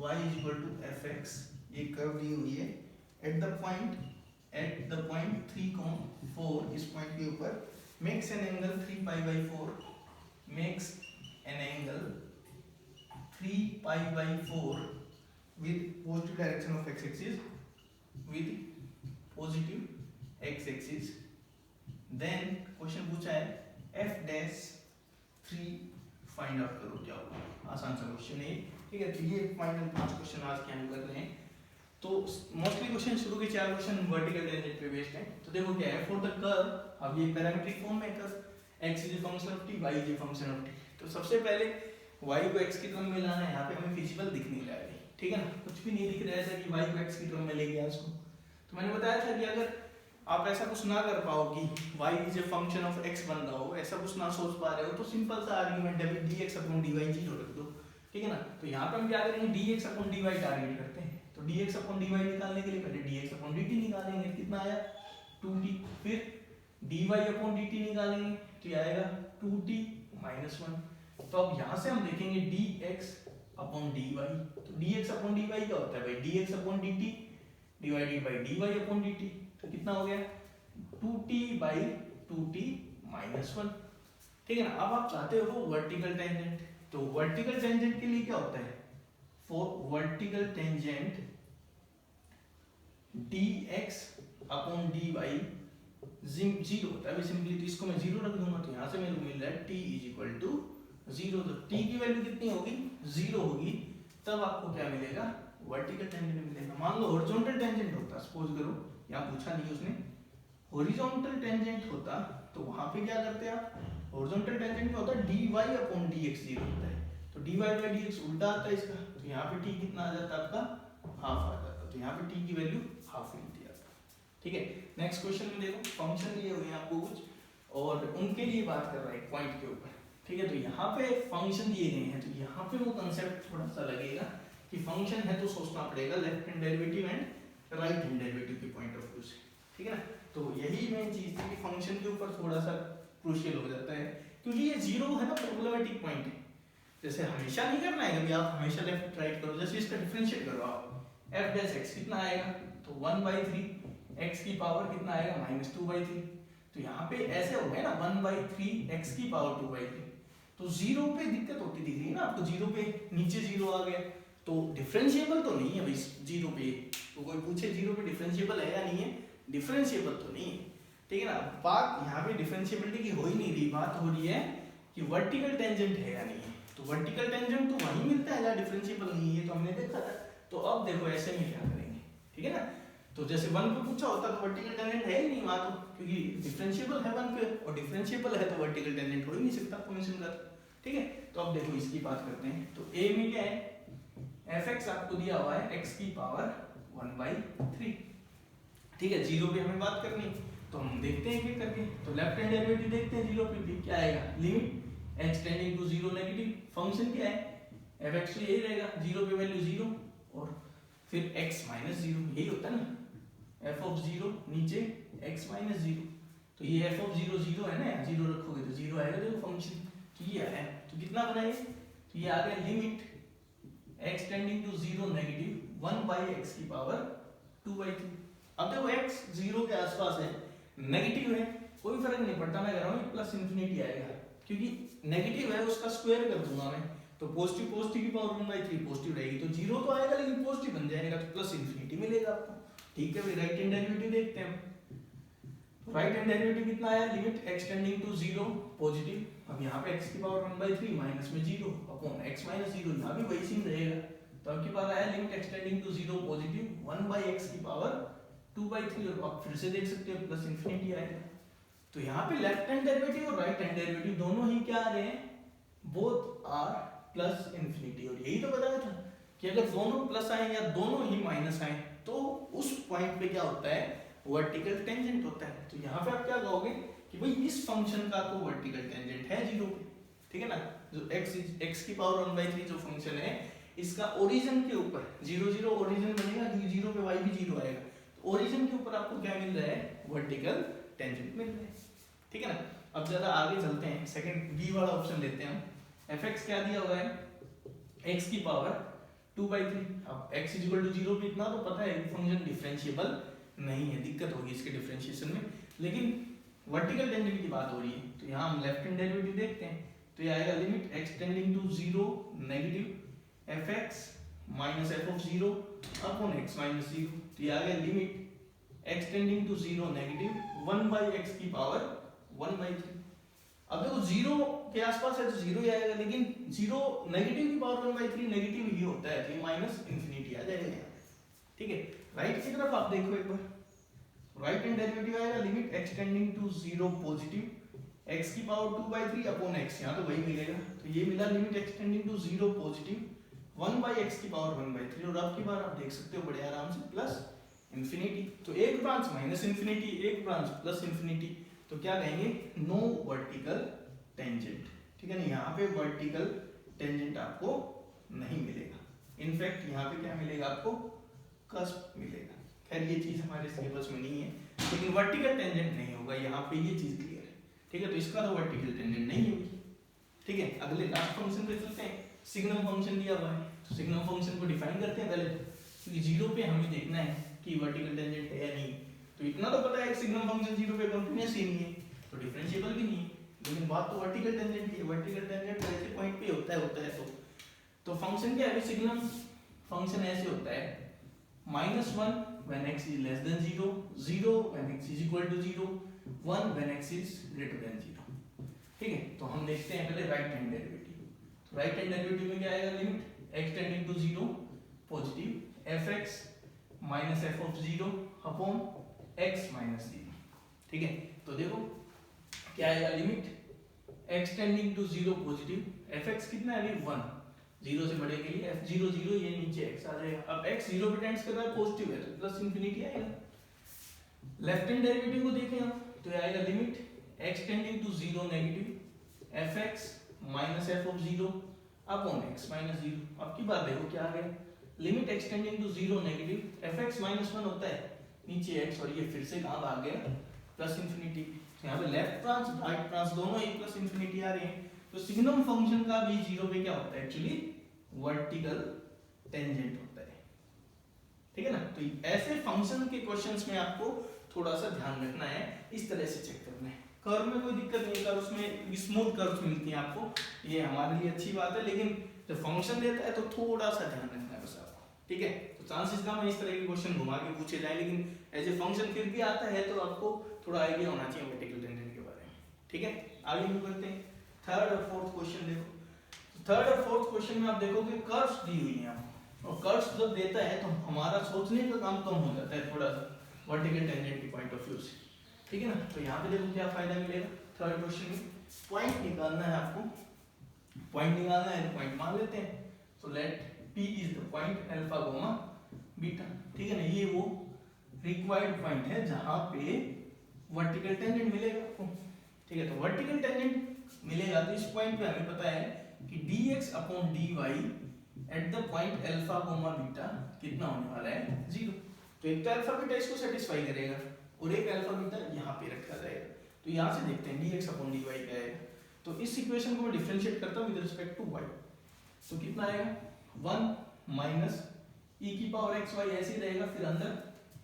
y is equal to fx, ये कर्व दी हुई है at the point 3,4, इस पॉइंट के ऊपर makes an angle 3 pi by 4, makes an angle 3 pi by 4 with positive direction of x-axis, with positive x-axis। then question पूछा है f dash 3 find out करो, क्या होगा? आसान सा क्वेश्चन है, ठीक है। तो ये फाइनल 5 क्वेश्चन आज के हम कर रहे हैं। तो मोस्टली क्वेश्चन शुरू के 4 क्वेश्चन वर्टिकल टेंजेंट पे बेस्ड है। तो देखो क्या है, फॉर द कर्व, अब ये पैरामीट्रिक फॉर्म में curve x is a function of t, y is a function of t। तो सबसे पहले y को x की टर्म में लाना है। यहाँ पे हमें फिजिकल दिख नहीं रहा है, ठीक है ना, कुछ भी नहीं दिख रहा है ऐसा कि y को x की टर्म में ले गया इसको। तो मैंने बताया था कि अगर आप ऐसा कुछ ना कर पाओ कि y is a function of x बन रहा हो, ऐसा कुछ ना सोच पा रहे हो, तो सिंपल सा आर्गुमेंट है dx/dy 0 रख दो, ठीक है ना। तो यहाँ पे हम क्या करेंगे, dx/dy टारगेट करते हैं। तो dx/dy निकालने के लिए पहले dx/dt निकालेंगे, कितना आया 2t। फिर dy/dt निकालेंगे तो ये आएगा 2t - 1। तो अब यहाँ से हम देखेंगे dx/dy। तो dx/dy क्या होता है भाई, dx/dt डिवाइडेड बाय dy/dt। तो कितना हो गया 2t/2t - 1, ठीक है ना। अब आप चाहते हो वर्टिकल टेंजेंट, तो वर्टिकल टेंजेंट के लिए क्या होता है, फॉर वर्टिकल टेंजेंट dx/dy 0 होता है। अभी सिंपली तो इसको मैं 0 रख दूंगा, तो यहाँ से मेरे को मिल रहा है t = 0। तो t की वैल्यू कितनी होगी, 0 होगी, तब आपको क्या मिलेगा, वर्टिकल टेंजेंट मिलेगा। मान लो हॉरिजॉन्टल टेंजेंट होता, सपोज करो, यहाँ पूछा नहीं उसने, हॉरिजॉन्टल टेंजेंट होता तो वहां पे क्या करते आप, हॉरिजॉन्टल टेंजेंट क्या होता है, dy/dx 0 होता है। तो dy/dx उल्टा आता है इसका, तो यहाँ पे t कितना आ जाता है आपका, हाफ आ जाता है। तो यहाँ पे t की वैल्यू हाफ मिलती है, ठीक है। नेक्स्ट क्वेश्चन में देखो, फंक्शन दिए हुए हैं आपको कुछ, और उनके लिए बात कर रहा है पॉइंट के ऊपर, ठीक है। तो यहाँ पे फंक्शन दिए गए हैं, तो यहाँ पे वो कंसेप्ट थोड़ा सा लगेगा कि फंक्शन है तो सोचना पड़ेगा left hand derivative and right hand derivative के पॉइंट ऑफ व्यू से, ठीक है ना। तो यही मेन चीज थी कि फंक्शन के ऊपर थोड़ा सा क्रूशियल हो जाता है, क्योंकि ये 0 है ना, प्रॉब्लमेटिक पॉइंट है। जैसे हमेशा नहीं करना है, कभी आप हमेशा लेफ्ट राइट करो। जैसे इसका डिफरेंशिएट करो आप, f डैश x कितना आएगा, तो 1/3 x की पावर कितना आएगा, -2/3। तो यहाँ पे ऐसे हो गया ना, 1/3 x की पावर 2/3। तो 0 पे दिक्कत होती दिख रही है ना आपको, 0 पे नीचे 0 आ गया, तो डिफरेंशिएबल तो नहीं है भाई 0 पे। तो कोई पूछे 0 पे डिफरेंशिएबल है या नहीं है, डिफरेंशिएबल तो नहीं है, ठीक है ना। बात यहाँ पे डिफरेंशिएबिलिटी की हो ही नहीं रही, बात हो रही है कि वर्टिकल टेंजेंट है या नहीं है। तो वर्टिकल टेंजेंट तो वहीं मिलता है जहाँ डिफरेंशिएबल नहीं है, तो हमने देखा था। तो अब देखो ऐसे में क्या करेंगे, ठीक है ना। तो जैसे 1 पे पूछा होता तो वर्टिकल टेंजेंट है ही नहीं वहाँ, तो क्योंकि डिफरेंशिएबल है 1 पे, और डिफरेंशिएबल है तो वर्टिकल टेंजेंट हो ही नहीं सकता फंक्शन का, ठीक है। तो अब देखो इसकी बात करते हैं। तो a में क्या है, fx आपको दिया हुआ है x की पावर 1/3, ठीक है। 0 पे हमें बात करनी, तो हम देखते हैं क्या करके। तो लेफ्ट हैंड डेरिवेटिव देखते हैं 0 पे भी क्या आएगा, limit h tending to 0 negative, function क्या है fx, तो यही रहेगा, 0 पे वैल्यू 0 और फिर x - 0, यही होता है ना, f(0) नीचे x - 0। तो ये f(0) 0 है ना, 0 रखोगे तो 0 आएगा, देखो फंक्शन तो ये है। तो कितना बनाए, तो ये आ गया limit x tending to 0 negative 1/x की पावर 2/3। अब देखो x 0 के आसपास है, नेगेटिव है, कोई फर्क नहीं पड़ता, मैं कह रहा हूँ प्लस इन्फिनिटी आएगा, क्योंकि नेगेटिव है उसका स्क्वायर कर दूंगा मैं, तो पॉजिटिव की पावर 1/3 पॉजिटिव रहेगी, तो 0 तो आएगा लेकिन पॉजिटिव बन जाएगा, तो प्लस इन्फिनिटी मिलेगा आपको, ठीक है भाई, राइट हैंड डेरिवेटिव देखते हैं हम। राइट हैंड डेरिवेटिव कितना आया, लिमिट एक्सटेंडिंग टू 0 पॉजिटिव। अब यहाँ पे x की पावर 1/3 माइनस में 0 अपॉन x माइनस 0, यहाँ भी वही सीन रहेगा। तो अब की बार आया limit x tending to 0 positive 1/x की पावर 2/3, और आप फिर से देख सकते हो प्लस इंफिनिटी आएगा। तो यहाँ पे लेफ्ट हैंड डेरिवेटिव और राइट हैंड डेरिवेटिव दोनों ही क्या आ रहे हैं, बोथ आर प्लस इंफिनिटी। और यही तो बताया था कि अगर दोनों प्लस आए या दोनों ही माइनस आए तो उस पॉइंट पे क्या होता है, वर्टिकल टेंजेंट होता है। तो यहाँ पे आप क्या कहोगे कि भाई इस फंक्शन का तो वर्टिकल टेंजेंट है 0 पे, ठीक है ना। जो x की पावर 1/3 जो फंक्शन है, इसका ओरिजिन के ऊपर 0 0 ओरिजिन बनेगा, क्योंकि 0 पे y भी 0 आएगा। तो ओरिजिन के ऊपर आपको क्या मिल रहा है, वर्टिकल टेंजेंट मिल रहा है, ठीक है ना। अब ज्यादा आगे चलते हैं, सेकंड बी वाला ऑप्शन लेते हैं हम। fx क्या दिया हुआ है, x की पावर 2/3। अब x = 0 पे इतना तो पता है फंक्शन डिफरेंशिएबल नहीं है, दिक्कत होगी इसके डिफरेंशिएशन में। लेकिन वर्टिकल टेंजेंट की बात हो रही है, तो यहाँ हम लेफ्ट हैंड डेरिवेटिव देखते हैं। तो ये आएगा limit x tending to 0 negative fx minus f of 0 upon x minus 0। तो ये आ गया limit x tending to 0 negative 1/x की पावर 1/3। अब देखो 0 के आसपास है तो 0 ही आएगा, लेकिन 0 नेगेटिव की पावर 1/3 नेगेटिव ही होता है, तो ये माइनस इंफिनिटी आ जाएगा यहाँ, ठीक है। राइट की तरफ आप देखो एक बार, राइट हैंड डेरिवेटिव आएगा limit x tending to 0 positive x की पावर 2/3 अपॉन x, यहाँ तो वही मिलेगा। तो ये मिला limit x tending to 0 positive 1/x की पावर 1/3। और अब की बार आप देख सकते हो बड़े आराम से प्लस इंफिनिटी। तो एक ब्रांच माइनस इंफिनिटी, एक ब्रांच प्लस इंफिनिटी, तो क्या कहेंगे, नो वर्टिकल टेंजेंट, ठीक है ना। यहाँ पे वर्टिकल टेंजेंट आपको नहीं मिलेगा, इनफैक्ट यहाँ पे क्या मिलेगा आपको, कस्प मिलेगा। खैर ये चीज हमारे सिलेबस में नहीं है, लेकिन वर्टिकल टेंजेंट नहीं होगा, यहाँ पे ये चीज क्लियर है, ठीक है। तो इसका तो वर्टिकल टेंजेंट नहीं होगी, ठीक है। अगले लास्ट फंक्शन पे चलते हैं। सिग्नम फंक्शन दिया हुआ है, तो सिग्नम फंक्शन को डिफाइन करते हैं पहले, क्योंकि 0 पे हमें देखना है कि वर्टिकल टेंजेंट है या नहीं। तो इतना तो पता है कि सिग्नम फंक्शन 0 पे कंटीन्यूअस ही नहीं है, तो डिफरेंशिएबल भी नहीं है। लेकिन बात तो वर्टिकल टेंजेंट की है, वर्टिकल टेंजेंट ऐसे पॉइंट पे होता है तो फंक्शन क्या है, सिग्नम फंक्शन ऐसे होता है -1 when x is less than 0, 0 when x is equal to 0, 1 when x is greater than 0, ठीक है। तो हम देखते हैं पहले राइट हैंड डेरिवेटिव। तो राइट हैंड डेरिवेटिव में क्या आएगा, limit x tending to 0 positive fx minus f of 0 upon x minus 0, ठीक है। तो देखो क्या आएगा, limit x tending to 0 positive fx कितना है अभी 1, 0 से बड़े के लिए f0 0, ये नीचे x आ जाएगा। अब x 0 पे टेंड्स कर रहा है पॉजिटिव है, तो प्लस इंफिनिटी आएगा। लेफ्ट हैंड डेरिवेटिव को देखें हम, तो ये आएगा limit x tending to 0 negative fx minus f of 0 upon x minus 0। अब की बात देखो क्या आ गया, limit x tending to 0 negative fx minus 1 होता है, नीचे x, और ये फिर से कहां भाग गया, प्लस इंफिनिटी। यहाँ पे लेफ्ट ब्रांच राइट ब्रांच दोनों ही प्लस इंफिनिटी आ रहे हैं। तो सिग्नम फंक्शन का भी 0 पे क्या होता है, एक्चुअली वर्टिकल टेंजेंट होता है, ठीक है ना। तो ऐसे फंक्शन के क्वेश्चंस में आपको थोड़ा सा ध्यान रखना है, इस तरह से चेक करना है। कर्व में कोई दिक्कत नहीं, कर्व्स में स्मूथ कर्व्स मिलती हैं आपको, ये हमारे लिए अच्छी बात है, लेकिन जब फंक्शन देता है तो थोड़ा सा ध्यान रखना है बस आपको, ठीक है। तो चांसेस कम है इस तरह के क्वेश्चन घुमा के पूछे जाए, लेकिन एज ए फंक्शन फिर भी आता है तो आपको थोड़ा आइडिया होना चाहिए वर्टिकल टेंजेंट के बारे में, ठीक है। आगे भी करते हैं, थर्ड और फोर्थ क्वेश्चन देखो। थर्ड और फोर्थ क्वेश्चन में आप देखोगे कर्व्स दी हुई हैं, और कर्व्स जब देता है तो हमारा सोचने का काम कम हो जाता है थोड़ा सा वर्टिकल टेंजेंट की पॉइंट ऑफ व्यू से, ठीक है ना। तो यहाँ पे देखो क्या फायदा मिलेगा, थर्ड क्वेश्चन में पॉइंट निकालना है आपको, पॉइंट निकालना है तो पॉइंट मान लेते हैं। तो let P is the point alpha comma beta, ठीक है ना। ये वो रिक्वायर्ड पॉइंट है जहां पे वर्टिकल टेंजेंट मिलेगा आपको, ठीक है। तो वर्टिकल टेंजेंट मिलेगा तो इस पॉइंट पे हमें पता है कि dx upon dy eight the point alpha comma beta कितना होने वाला है, 0। तो एक तो अल्फा बीटा इसको सेटिस्फाई करेगा और एक अल्फा बीटा यहाँ पे रखा जाएगा। तो यहाँ से देखते हैं dx अपॉन dy क्या है। तो इस इक्वेशन को मैं डिफरेंशिएट करता हूँ विद रिस्पेक्ट टू y, तो कितना आएगा 1 माइनस e की पावर x y ऐसे ही रहेगा, फिर अंदर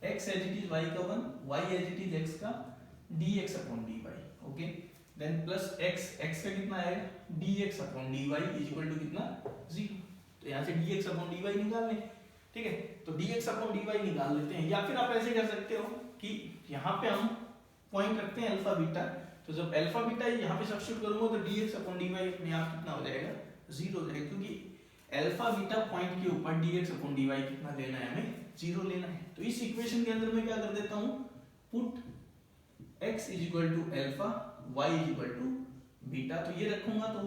x as it is y का 1, y as it is x का dx upon dy, okay. Then plus x का कितना आएगा dx upon dy is equal to कितना 0। तो यहाँ से dx अपॉन dy निकाल लें, ठीक है, तो dx अपॉन dy निकाल लेते हैं, या फिर आप ऐसे कर सकते हो कि यहाँ पे हम पॉइंट रखते हैं अल्फा बीटा, तो जब अल्फा बीटा यहाँ पे सब्स्टिट्यूट करूंगा तो dx अपॉन dy अपने आप कितना हो जाएगा, 0 हो जाएगा, क्योंकि अल्फा बीटा पॉइंट के ऊपर dx अपॉन dy कितना लेना है, हमें 0 लेना है। तो इस इक्वेशन के अंदर मैं क्या कर देता हूँ, put x is equal to alpha, y is equal to beta, तो ये रखूंगा तो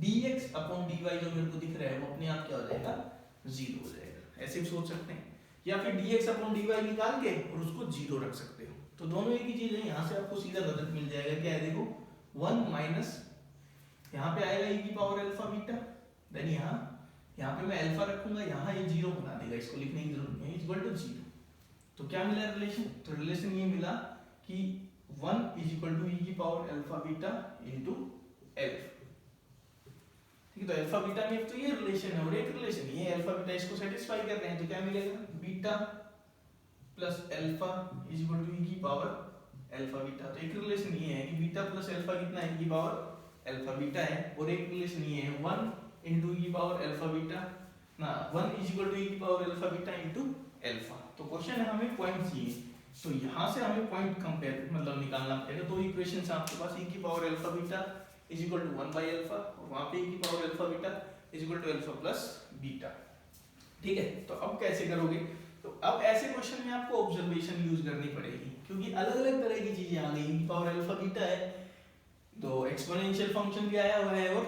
dx अपॉन dy जो मेरे को दिख रहा है वो अपने आप क्या हो जाएगा, 0 हो जाएगा। ऐसे भी सोच सकते हैं, या फिर dx अपॉन dy निकाल के और उसको 0 रख सकते हो, तो दोनों एक ही चीज है। यहाँ से आपको सीधा रिजल्ट मिल जाएगा, क्या है देखो, 1 माइनस यहाँ पे आएगा e की पावर अल्फा बीटा, देन यहाँ पे मैं अल्फा रखूंगा, यहाँ ये 0 बना देगा, इसको लिखने की जरूरत नहीं है, इक्वल टू 0। तो क्या मिला रिलेशन, तो रिलेशन ये मिला कि 1 इज इक्वल टू e की power alpha beta into alpha, ठीक है। तो अल्फा बीटा में तो ये रिलेशन है और एक रिलेशन ये अल्फा बीटा इसको सेटिस्फाई कर रहे हैं, तो क्या मिलेगा, beta plus alpha is equal to e की पावर अल्फा बीटा। तो एक रिलेशन ये है कि बीटा प्लस अल्फा कितना है, e की पावर अल्फा बीटा है, और एक रिलेशन ये है 1 इनटू e की पावर अल्फा बीटा ना 1 इज इक्वल टू e की power alpha beta into alpha. तो क्वेश्चन है हमें पॉइंट चाहिए, तो यहाँ से हमें पॉइंट कंपेयर मतलब निकालना पड़ेगा। दो इक्वेशंस आपके पास, e की power alpha beta is equal to 1 by alpha, और वहां पे e की power alpha beta is equal to alpha plus beta, ठीक है। तो अब कैसे करोगे, तो अब ऐसे क्वेश्चन में आपको ऑब्जर्वेशन यूज करनी पड़ेगी, क्योंकि अलग अलग तरह की चीजें आ गई। e की पावर अल्फा बीटा है तो एक्सपोनेंशियल फंक्शन भी आया हुआ है, और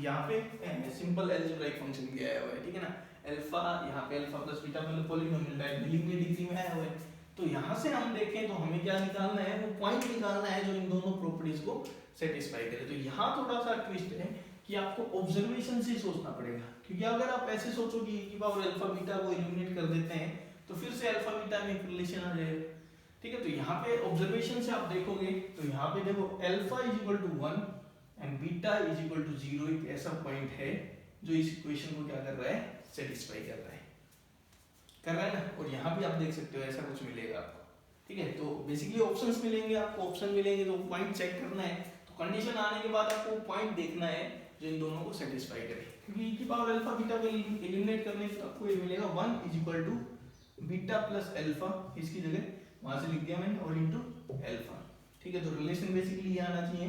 यहाँ पे सिंपल अलजेब्राइक फंक्शन भी आया हुआ है, ठीक है ना। अल्फा यहाँ पे अल्फा प्लस बीटा मतलब पॉलिनोमियल टाइप लीनियर डिग्री में आया हुआ है। तो यहाँ से हम देखें तो हमें क्या निकालना है, वो पॉइंट निकालना है जो इन दोनों प्रॉपर्टीज को सेटिस्फाई करे। तो यहाँ थोड़ा सा ट्विस्ट है कि आपको ऑब्जर्वेशन से सोचना पड़ेगा, क्योंकि अगर आप ऐसे सोचो कि e की पावर अल्फा बीटा को एलिमिनेट कर देते हैं तो फिर से अल्फा बीटा में एक रिलेशन आ जाएगा, ठीक है। तो यहाँ पे ऑब्जर्वेशन से आप देखोगे तो यहाँ पे देखो alpha is equal to 1 and beta is equal to 0 एक ऐसा पॉइंट है जो इस इक्वेशन को क्या कर रहा है, सेटिस्फाई कर रहा है ना। और यहाँ भी आप देख सकते हो ऐसा कुछ मिलेगा आपको, ठीक है। तो बेसिकली ऑप्शंस मिलेंगे आपको, ऑप्शन मिलेंगे तो पॉइंट चेक करना है, तो कंडीशन आने के बाद आपको पॉइंट देखना है जो इन दोनों को सेटिस्फाई करे, क्योंकि e की पावर अल्फा बीटा को एलिमिनेट करने से आपको ये मिलेगा 1 is equal to beta plus alpha, इसकी जगह वहां से लिख दिया मैंने, और इनटू अल्फा, ठीक है। तो रिलेशन बेसिकली ये आना चाहिए,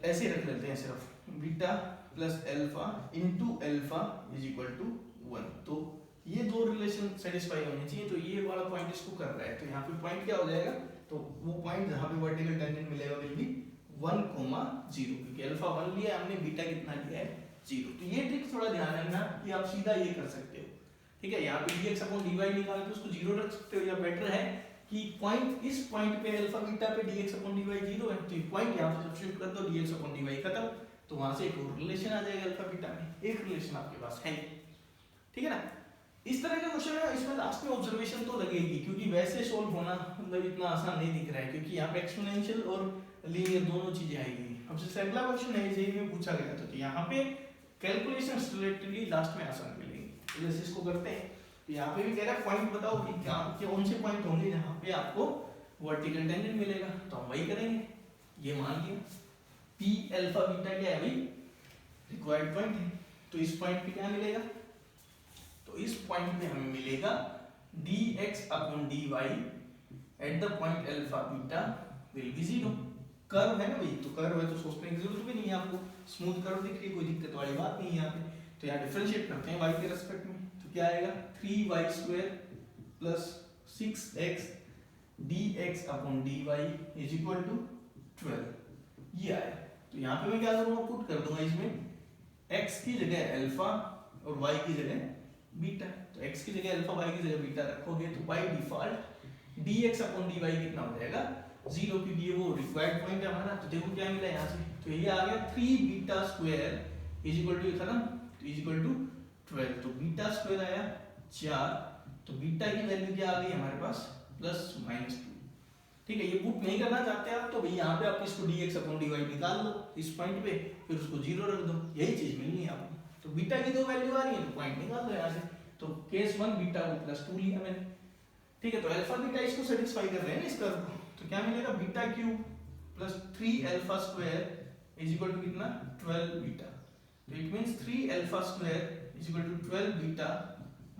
ऐसे रख लेते हैं सिर्फ, beta plus alpha into alpha is equal to 1। तो ये दो रिलेशन सेटिस्फाई होने चाहिए, तो ये वाला पॉइंट इसको कर रहा है। तो यहाँ पे पॉइंट क्या हो जाएगा, तो वो पॉइंट जहाँ पे वर्टिकल टेंजेंट मिलेगा विल बी 1, 0, क्योंकि अल्फा 1 लिया हमने, बीटा कितना लिया है 0। तो ये ट्रिक थोड़ा ध्यान रखना कि आप सीधा ये कर सकते हो, ठीक है। यहाँ पे dx अपॉन dy निकाल के उसको 0 रख सकते हो, या बेटर है कि पॉइंट इस पॉइंट पे अल्फा बीटा पे dx अपॉन dy 0 है, तो ये पॉइंट यहाँ पे सब्स्टिट्यूट कर दो, dx अपॉन dy खत्म, तो वहां से एक और रिलेशन आ जाएगा अल्फा बीटा में, एक रिलेशन आपके पास है, ठीक है ना। इस तरह का क्वेश्चन है, इसमें लास्ट में ऑब्जर्वेशन तो लगेगी, क्योंकि वैसे सोल्व होना मतलब इतना आसान नहीं दिख रहा है, क्योंकि यहाँ पे एक्सपोनेंशियल और लीनियर दोनों चीजें आएगी। अब जैसे अगला क्वेश्चन है जेईई में पूछा गया था, तो यहाँ पे कैलकुलेशंस रिलेटेडली लास्ट में आसान मिलेंगे। जैसे इसको करते हैं, तो यहाँ पे भी कह रहा है पॉइंट बताओ कि क्या कौन से पॉइंट होंगे जहाँ पे आपको वर्टिकल टेंजेंट मिलेगा, तो हम वही करेंगे। ये मान लिया पी अल्फा बीटा क्या है भाई, रिक्वायर्ड पॉइंट है, तो इस पॉइंट पे क्या मिलेगा, तो इस पॉइंट पे हमें मिलेगा dx upon dy eight the point alpha beta will be 0। Curve है ना भाई, तो कर्व है तो सोचने की जरूरत भी नहीं है आपको, स्मूथ कर्व दिख रही है, कोई दिक्कत वाली बात नहीं है यहाँ पे। तो यहाँ डिफरेंशिएट करते हैं y के रेस्पेक्ट में, तो क्या आएगा 3y² plus 6x dx upon dy is equal to 12, ये आया। तो यहाँ पे मैं क्या करूँगा, पुट कर दूंगा इसमें x की जगह अल्फा और y की जगह बीटा, तो x की जगह अल्फा, y की जगह बीटा रखोगे तो by default dx upon dy कितना हो जाएगा 0, क्योंकि ये वो रिक्वायर्ड पॉइंट है हमारा। तो देखो क्या मिला यहाँ से, तो ये आ गया 3 beta square is equal to खत्म, तो इज इक्वल टू 12, तो बीटा स्क्वायर आया 4, तो बीटा की वैल्यू क्या आ गई हमारे पास +-2, ठीक है। ये पुट नहीं करना चाहते आप तो भाई यहाँ पे आप इसको dx अपॉन dy निकाल लो इस पॉइंट पे, फिर उसको 0 रख दो, यही चीज मिलनी है आपको। तो बीटा की दो वैल्यू आ रही है तो पॉइंट निकाल दो यहाँ से, तो केस 1 बीटा को +2 लिया मैंने, ठीक है। तो अल्फा बीटा इसको सेटिस्फाई कर रहे हैं इस कर्व को, तो क्या मिलेगा beta cube plus 3 alpha square is equal to कितना 12 बीटा, तो it means 3 alpha square is equal to 12 beta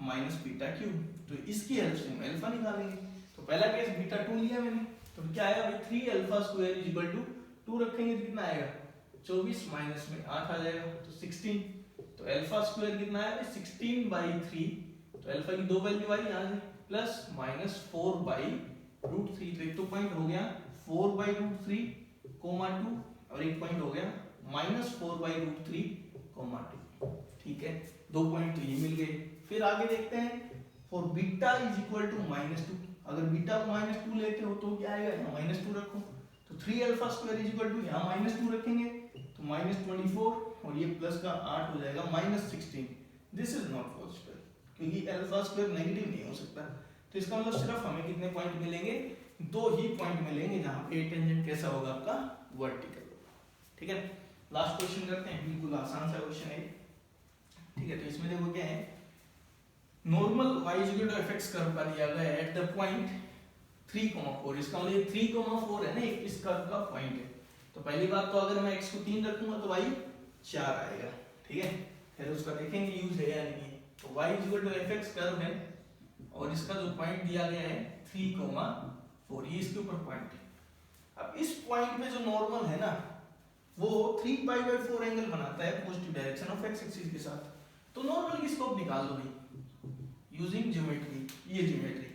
minus beta cube. तो इसकी हेल्प से हम अल्फा निकालेंगे। तो पहला केस बीटा 2 लिया मैंने, तो क्या आया भाई 3 alpha square is equal to 2 रखेंगे तो कितना आएगा 24 माइनस में 8 आ जाएगा तो 16। तो अल्फा स्क्वायर कितना है 16/3। तो अल्फा की दो वैल्यू आई यहाँ से प्लस माइनस 4/√3। तो एक तो पॉइंट हो गया 4/√3, 2 और एक पॉइंट हो गया माइनस 4/√3, 2। ठीक है, दो पॉइंट तो ये मिल गए। फिर आगे देखते हैं for beta is equal to -2। अगर बीटा को -2 लेते हो तो क्या आएगा यहाँ -2 रखो। तो 3 alpha square is equal to यहाँ -2 रखेंगे तो -24 और ये प्लस का 8 हो जाएगा -16। दिस इज नॉट पॉसिबल क्योंकि अल्फा स्क्वायर नेगेटिव नहीं हो सकता। तो इसका मतलब सिर्फ हमें कितने पॉइंट मिलेंगे, दो ही पॉइंट मिलेंगे जहां पे टेंजेंट कैसा होगा आपका वर्टिकल होगा। ठीक है, लास्ट क्वेश्चन करते हैं, बिल्कुल आसान सा क्वेश्चन है। ठीक है, तो इसमें देखो क्या है, normal y is equal to fx curve का दिया गया है एट द पॉइंट 3,4। इसका मतलब 3,4 है ना, एक इस कर्व का पॉइंट है। तो पहली बात तो अगर मैं x को 3 रखूंगा तो y 4 आएगा। ठीक है, फिर उसका देखेंगे यूज है या नहीं है। तो y is equal to fx curve है और इसका जो पॉइंट दिया गया है 3,4, ये इसके ऊपर पॉइंट है। अब इस पॉइंट पे जो नॉर्मल है ना वो 3π/4 एंगल बनाता है positive direction of x axis के साथ। तो नॉर्मल की स्लोप निकाल दो भाई यूजिंग ज्योमेट्री। ये ज्योमेट्री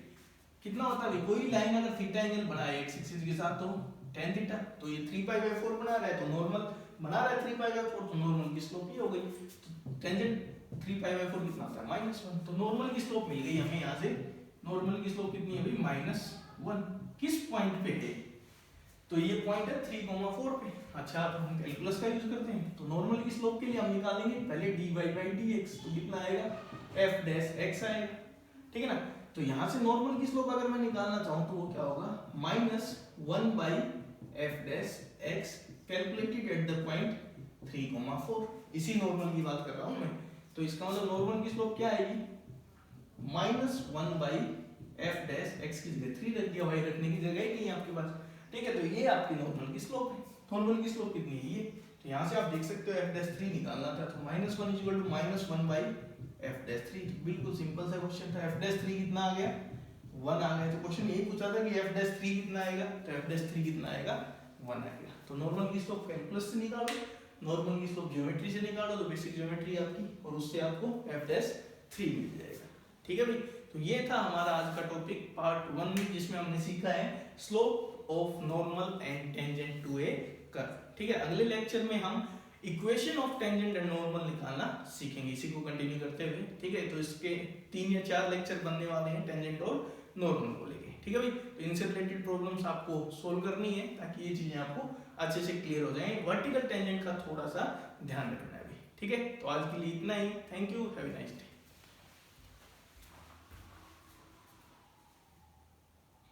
कितना होता है भाई, कोई लाइन अगर थीटा एंगल बनाए x एक्सिस के साथ तो tan थीटा, तो ये 3π/4 बना रहा है तो नॉर्मल बना रहा है 3π/4, तो नॉर्मल की स्लोप ये हो गई। तो टेंजेंट 3π/4 कितना आता है -1। तो नॉर्मल की स्लोप मिल गई हमें यहाँ से। नॉर्मल की स्लोप कितनी है भाई -1। किस पॉइंट पे है, तो ये पॉइंट है 3,4 पे। अच्छा, तो हम कैलकुलस का यूज करते हैं। तो नॉर्मल की स्लोप के लिए हम निकालेंगे पहले dy/dx, तो कितना आएगा f डैश x आएगा। ठीक है ना, तो यहाँ से नॉर्मल की स्लोप अगर मैं निकालना चाहूँ तो वो क्या होगा -1/f dash x calculated at the point 3,4। इसी नॉर्मल की बात कर रहा हूँ मैं। तो इसका मतलब नॉर्मल की स्लोप क्या आएगी -1/f डैश x की जगह 3 रख दिया, y रखने की जगह ही नहीं है आपके पास। ठीक है, तो ये आपकी नॉर्मल की स्लोप है। नॉर्मल की स्लोप कितनी है ये, तो यहाँ से आप देख सकते हो f डैश 3 निकालना था तो -1 is equal to -1/f dash 3। बिल्कुल सिंपल सा क्वेश्चन था। f डैश 3 कितना आ गया 1 आ गया। तो क्वेश्चन यही पूछा था कि f डैश 3 कितना आएगा, तो f डैश 3 कितना आएगा 1 आएगा। तो नॉर्मल की स्लोप कैलकुलस से निकालो, नॉर्मल की स्लोप ज्योमेट्री से निकालो, तो बेसिक ज्योमेट्री आपकी, और उससे आपको f डैश 3 मिल जाएगा। ठीक है भाई, तो ये था हमारा आज का टॉपिक पार्ट 1 में, जिसमें हमने सीखा है slope of normal and tangent to a curve. ठीक है, अगले लेक्चर में हम equation of tangent and normal निकालना सीखेंगे, इसी को कंटिन्यू करते हुए। ठीक है, तो इसके 3 या 4 लेक्चर बनने वाले हैं टेंजेंट और नॉर्मल को लेके। ठीक है भाई, तो इनसे रिलेटेड प्रॉब्लम्स आपको सोल्व करनी है ताकि ये चीजें आपको अच्छे से क्लियर हो जाएं। वर्टिकल टेंजेंट का थोड़ा सा ध्यान रखना है भाई। ठीक है, तो आज के लिए इतना ही। Thank you, have a nice day.